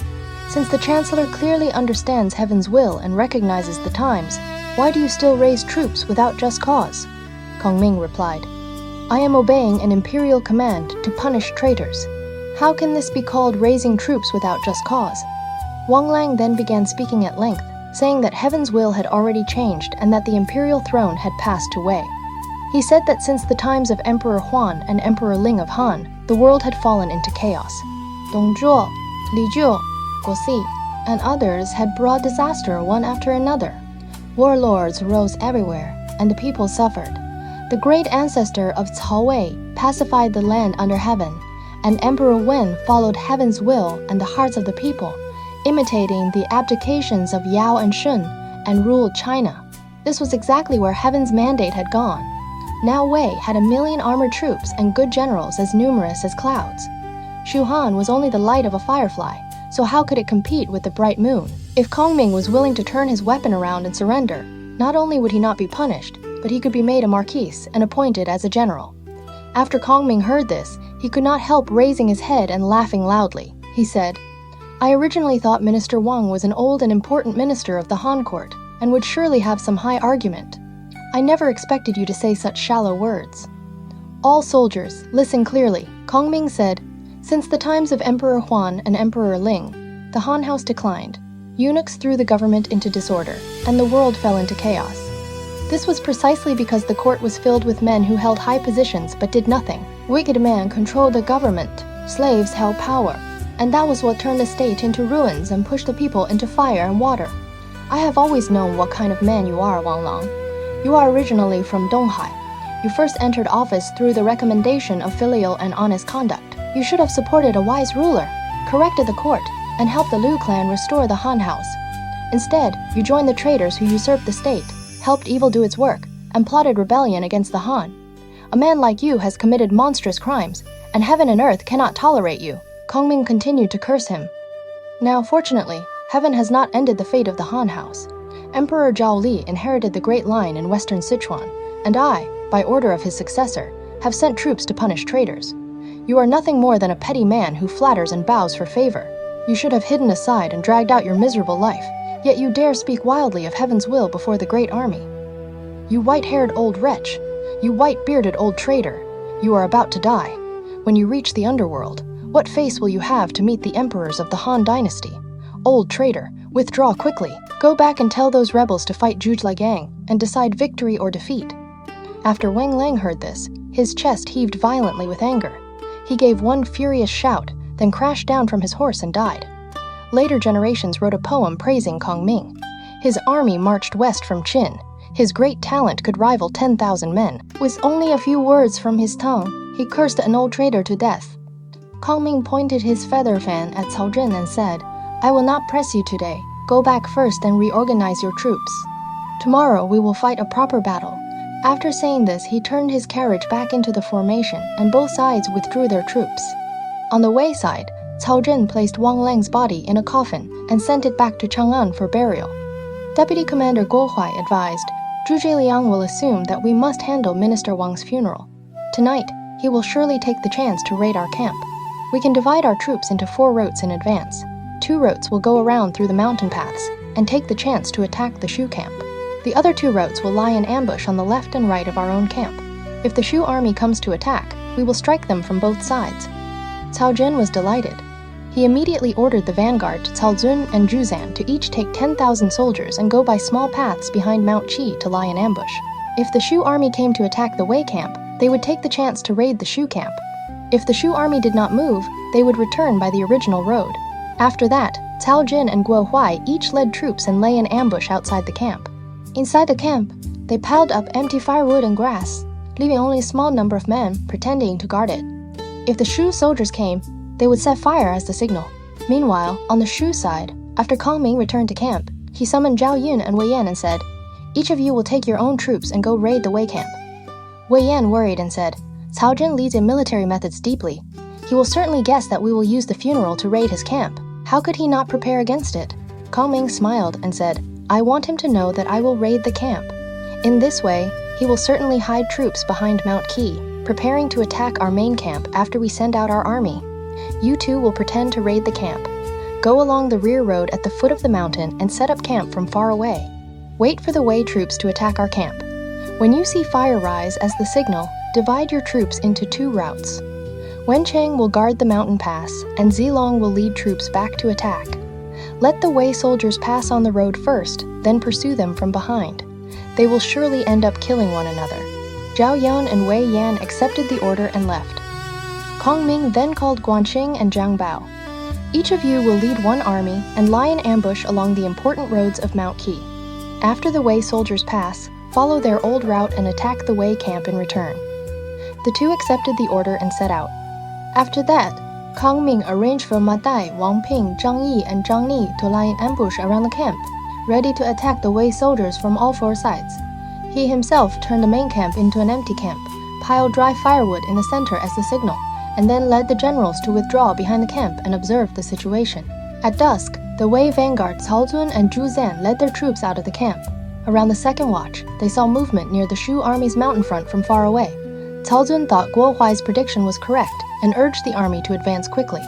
Since the Chancellor clearly understands heaven's will and recognizes the times, why do you still raise troops without just cause? Kongming replied, I am obeying an imperial command to punish traitors. How can this be called raising troops without just cause? Wang Lang then began speaking at length, saying that heaven's will had already changed and that the imperial throne had passed to Wei. He said that since the times of Emperor Huan and Emperor Ling of Han, the world had fallen into chaos. Dong Zhuo, Li Jiu, Guo Si, and others had brought disaster one after another. Warlords rose everywhere, and the people suffered. The great ancestor of Cao Wei pacified the land under heaven, and Emperor Wen followed heaven's will and the hearts of the people, imitating the abdications of Yao and Shun, and ruled China. This was exactly where heaven's mandate had gone. Now Wei had 1 million armored troops and good generals as numerous as clouds. Shu Han was only the light of a firefly, so how could it compete with the bright moon? If Kongming was willing to turn his weapon around and surrender, Not only would he not be punished, but he could be made a marquis and appointed as a general. After Kongming heard this, he could not help raising his head and laughing loudly. He said, "I originally thought Minister Wang was an old and important minister of the Han court, and would surely have some high argument. I never expected you to say such shallow words." "All soldiers, listen clearly," Kongming said. "Since the times of Emperor Huan and Emperor Ling, the Han house declined. Eunuchs threw the government into disorder, and the world fell into chaos. This was precisely because the court was filled with men who held high positions but did nothing. Wicked men controlled the government, slaves held power, and that was what turned the state into ruins and pushed the people into fire and water. I have always known what kind of man you are, Wang Lang. You are originally from Donghai. You first entered office through the recommendation of filial and honest conduct. You should have supported a wise ruler, corrected the court, and helped the Liu clan restore the Han house. Instead, you joined the traitors who usurped the state, helped evil do its work, and plotted rebellion against the Han. A man like you has committed monstrous crimes, and heaven and earth cannot tolerate you." Kongming continued to curse him. Now, fortunately, heaven has not ended the fate of the Han house. Emperor Zhao Li inherited the great line in western Sichuan, and I, by order of his successor, have sent troops to punish traitors. You are nothing more than a petty man who flatters and bows for favor. You should have hidden aside and dragged out your miserable life, yet you dare speak wildly of heaven's will before the great army. You white-haired old wretch, you white-bearded old traitor, you are about to die. When you reach the underworld, what face will you have to meet the emperors of the Han dynasty? Old traitor, withdraw quickly. Go back and tell those rebels to fight Zhuge Liang and decide victory or defeat." After Wang Lang heard this, his chest heaved violently with anger. He gave one furious shout, then crashed down from his horse and died. Later generations wrote a poem praising Kongming. His army marched west from Qin. His great talent could rival 10,000 men. With only a few words from his tongue, he cursed an old traitor to death. Kongming pointed his feather fan at Cao Zhen and said, "I will not press you today. Go back first and reorganize your troops. Tomorrow we will fight a proper battle." After saying this, he turned his carriage back into the formation, and both sides withdrew their troops. On the Wei side, Cao Zhen placed Wang Lang's body in a coffin and sent it back to Chang'an for burial. Deputy Commander Guo Huai advised, "Zhuge Liang will assume that we must handle Minister Wang's funeral. Tonight, he will surely take the chance to raid our camp. We can divide our troops into 4 routes in advance. 2 routes will go around through the mountain paths and take the chance to attack the Shu camp. The other 2 routes will lie in ambush on the left and right of our own camp. If the Shu army comes to attack, we will strike them from both sides." Cao Zhen was delighted. He immediately ordered the vanguard, Cao Zun and Zhuzan, to each take 10,000 soldiers and go by small paths behind Mount Qi to lie in ambush. If the Shu army came to attack the Wei camp, they would take the chance to raid the Shu camp. If the Shu army did not move, they would return by the original road. After that, Cao Zhen and Guo Huai each led troops and lay in ambush outside the camp. Inside the camp, they piled up empty firewood and grass, leaving only a small number of men pretending to guard it. If the Shu soldiers came, they would set fire as the signal. Meanwhile, on the Shu side, after Kongming returned to camp, he summoned Zhao Yun and Wei Yan and said, "Each of you will take your own troops and go raid the Wei camp." Wei Yan worried and said, "Cao Zhen leads in military methods deeply. He will certainly guess that we will use the funeral to raid his camp. How could he not prepare against it?" Kongming smiled and said, "I want him to know that I will raid the camp. In this way, he will certainly hide troops behind Mount Qi, preparing to attack our main camp after we send out our army. You two will pretend to raid the camp. Go along the rear road at the foot of the mountain and set up camp from far away. Wait for the Wei troops to attack our camp. When you see fire rise as the signal, divide your troops into 2 routes. Wen Cheng will guard the mountain pass, and Zilong will lead troops back to attack. Let the Wei soldiers pass on the road first, then pursue them from behind. They will surely end up killing one another." Zhao Yun and Wei Yan accepted the order and left. Kongming then called Guanxing and Zhang Bao. "Each of you will lead 1 army and lie in ambush along the important roads of Mount Qi. After the Wei soldiers pass, follow their old route and attack the Wei camp in return." The 2 accepted the order and set out. After that, Kongming arranged for Ma Dai, Wang Ping, Zhang Yi, and Zhang Ni to lie in ambush around the camp, ready to attack the Wei soldiers from all 4 sides. He himself turned the main camp into an empty camp, piled dry firewood in the center as the signal, and then led the generals to withdraw behind the camp and observe the situation. At dusk, the Wei vanguard Cao Zun and Zhu Zan led their troops out of the camp. Around the second watch, they saw movement near the Shu army's mountain front from far away. Cao Zun thought Guo Huai's prediction was correct and urged the army to advance quickly.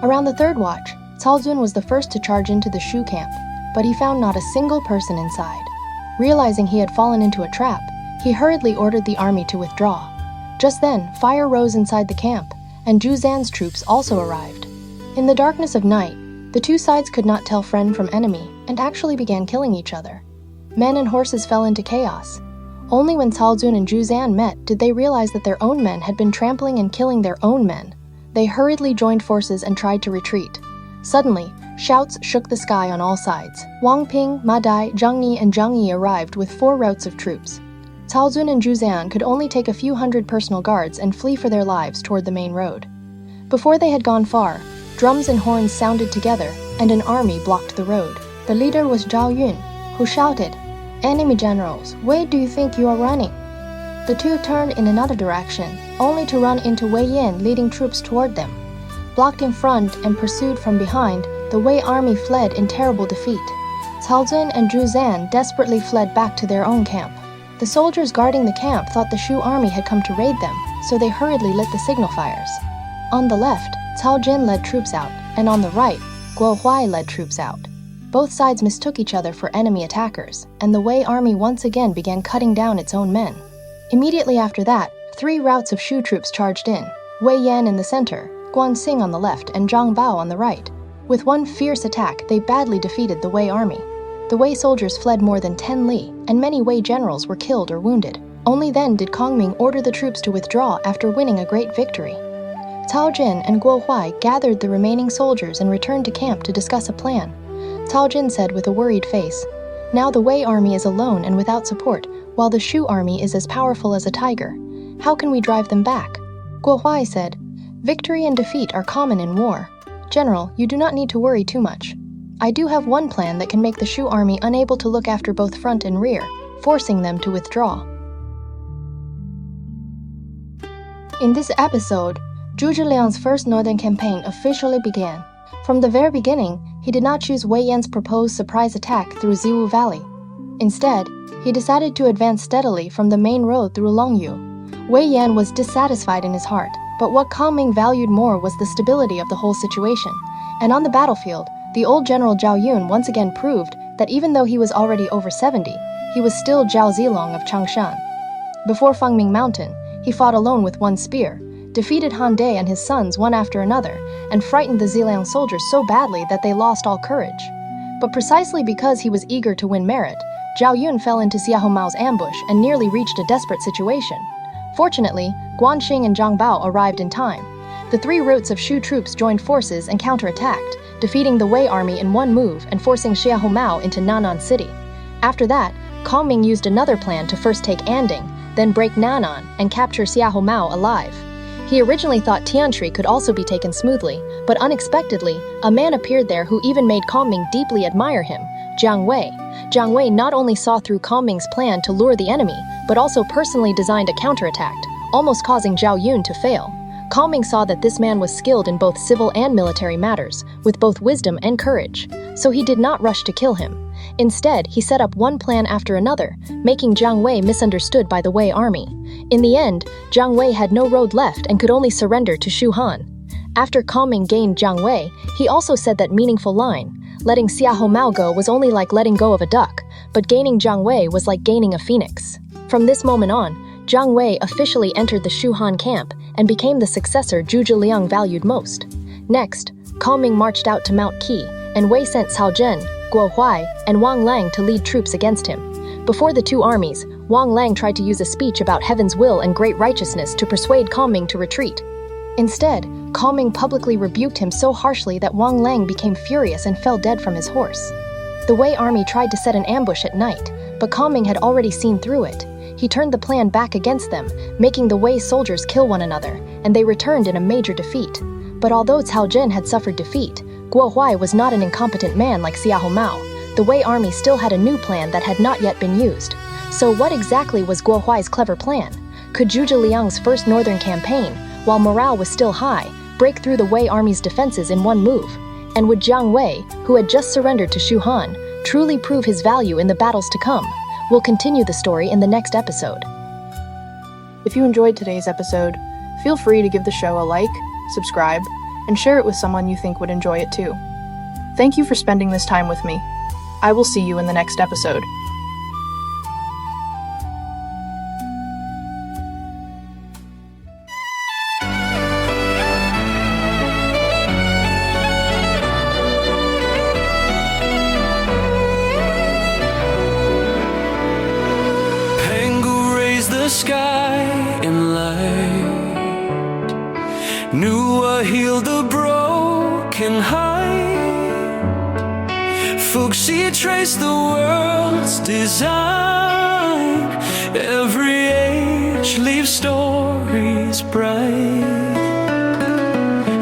Around the third watch, Cao Zun was the first to charge into the Shu camp, but he found not a single person inside. Realizing he had fallen into a trap, he hurriedly ordered the army to withdraw. Just then, fire rose inside the camp, and Zhu Zan's troops also arrived. In the darkness of night, the two sides could not tell friend from enemy and actually began killing each other. Men and horses fell into chaos. Only when Cao Zun and Zhu Zan met did they realize that their own men had been trampling and killing their own men. They hurriedly joined forces and tried to retreat. Suddenly, shouts shook the sky on all sides. Wang Ping, Ma Dai, Zhang Ni, and Zhang Yi arrived with 4 routes of troops. Cao Zun and Zhu Zan could only take a few hundred personal guards and flee for their lives toward the main road. Before they had gone far, drums and horns sounded together, and an army blocked the road. The leader was Zhao Yun, who shouted, "Enemy generals, where do you think you are running?" The two turned in another direction, only to run into Wei Yan leading troops toward them. Blocked in front and pursued from behind, the Wei army fled in terrible defeat. Cao Zun and Zhu Zan desperately fled back to their own camp. The soldiers guarding the camp thought the Shu army had come to raid them, so they hurriedly lit the signal fires. On the left, Cao Zhen led troops out, and on the right, Guo Huai led troops out. Both sides mistook each other for enemy attackers, and the Wei army once again began cutting down its own men. Immediately after that, 3 routes of Shu troops charged in, Wei Yan in the center, Guan Xing on the left, and Zhang Bao on the right. With one fierce attack, they badly defeated the Wei army. The Wei soldiers fled more than 10 li, and many Wei generals were killed or wounded. Only then did Kongming order the troops to withdraw after winning a great victory. Cao Zhen and Guo Huai gathered the remaining soldiers and returned to camp to discuss a plan. Cao Zhen said with a worried face, "Now the Wei army is alone and without support, while the Shu army is as powerful as a tiger. How can we drive them back?" Guo Huai said, "Victory and defeat are common in war. General, you do not need to worry too much. I do have one plan that can make the Shu army unable to look after both front and rear, forcing them to withdraw." In this episode, Zhu Zhiliang's first northern campaign officially began. From the very beginning, he did not choose Wei Yan's proposed surprise attack through Ziwu Valley. Instead, he decided to advance steadily from the main road through Longyu. Wei Yan was dissatisfied in his heart, but what Kongming valued more was the stability of the whole situation. And on the battlefield, the old general Zhao Yun once again proved that even though he was already over 70, he was still Zhao Zilong of Changshan. Before Fengming Mountain, he fought alone with one spear, defeated Han Dai and his sons one after another, and frightened the Ziliang soldiers so badly that they lost all courage. But precisely because he was eager to win merit, Zhao Yun fell into Xiahou Mao's ambush and nearly reached a desperate situation. Fortunately, Guan Xing and Zhang Bao arrived in time. The 3 routes of Shu troops joined forces and counterattacked, defeating the Wei army in one move and forcing Xiahou Mao into Nan'an City. After that, Kongming used another plan to first take Anding, then break Nan'an and capture Xiahou Mao alive. He originally thought Tianshui could also be taken smoothly, but unexpectedly, a man appeared there who even made Kongming deeply admire him, Jiang Wei. Jiang Wei not only saw through Kongming's plan to lure the enemy, but also personally designed a counterattack, almost causing Zhao Yun to fail. Kongming saw that this man was skilled in both civil and military matters, with both wisdom and courage, so he did not rush to kill him. Instead, he set up one plan after another, making Jiang Wei misunderstood by the Wei army. In the end, Jiang Wei had no road left and could only surrender to Shu Han. After Kongming gained Jiang Wei, he also said that meaningful line, "Letting Xiahou Mao go was only like letting go of a duck, but gaining Jiang Wei was like gaining a phoenix." From this moment on, Jiang Wei officially entered the Shu Han camp and became the successor Zhu Zhiliang valued most. Next, Kongming marched out to Mount Qi, and Wei sent Cao Zhen, Guo Huai, and Wang Lang to lead troops against him. Before the 2 armies, Wang Lang tried to use a speech about heaven's will and great righteousness to persuade Kongming to retreat. Instead, Kongming publicly rebuked him so harshly that Wang Lang became furious and fell dead from his horse. The Wei army tried to set an ambush at night, but Kongming had already seen through it. He turned the plan back against them, making the Wei soldiers kill one another, and they returned in a major defeat. But although Cao Zhen had suffered defeat, Guo Huai was not an incompetent man like Xiahou Mao. The Wei army still had a new plan that had not yet been used. So what exactly was Guo Huai's clever plan? Could Zhu Zhiliang's first northern campaign, while morale was still high, break through the Wei army's defenses in one move? And would Jiang Wei, who had just surrendered to Shu Han, truly prove his value in the battles to come? We'll continue the story in the next episode. If you enjoyed today's episode, feel free to give the show a like, subscribe, and share it with someone you think would enjoy it too. Thank you for spending this time with me. I will see you in the next episode. The sky in light, Nuwa healed the broken heart. Fuxi traced the world's design. Every age leaves stories bright.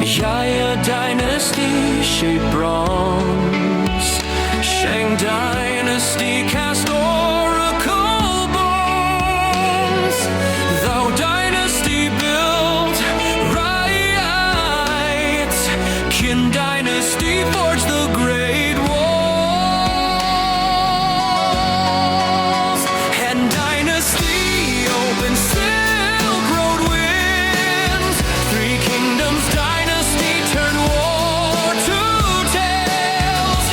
Yaya dynasty shaped bronze. Shang dynasty cast oracle bones. Thou dynasty built right. Qin dynasty forged the great walls. Han dynasty opened Silk Road winds. Three Kingdoms dynasty turned war to tales.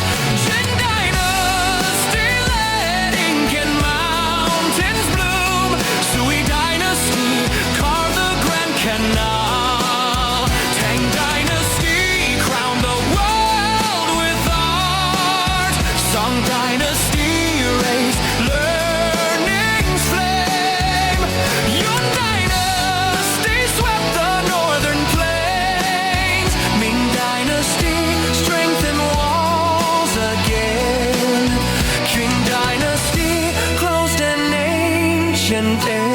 Qin dynasty led ink and mountains bloom. Sui dynasty carved the Grand Canal. Tang dynasty crowned the world with art. Song dynasty raised learning's flame. Yun dynasty swept the northern plains. Ming dynasty strengthened walls again. Qing dynasty closed an ancient end.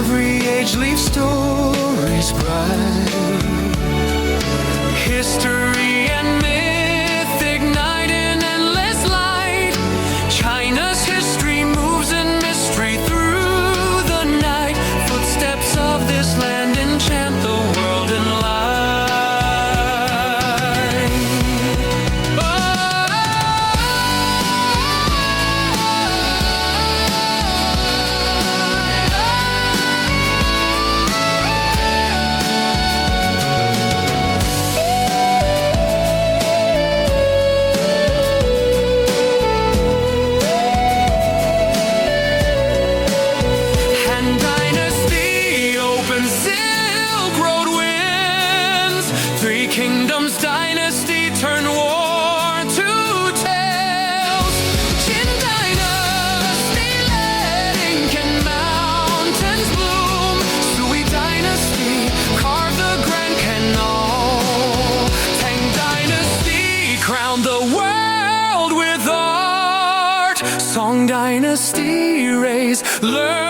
Every age leaves stories bright. History and myth ignite in endless light. China's history moves in mystery through the night. Footsteps of this land enchant the world in light. Han dynasty opened Silk Road winds. Three Kingdoms dynasty turned war to tales. Qin dynasty led ink and mountains bloom. Sui dynasty carved the Grand Canal. Tang dynasty crowned the world with art. Song dynasty raised learning.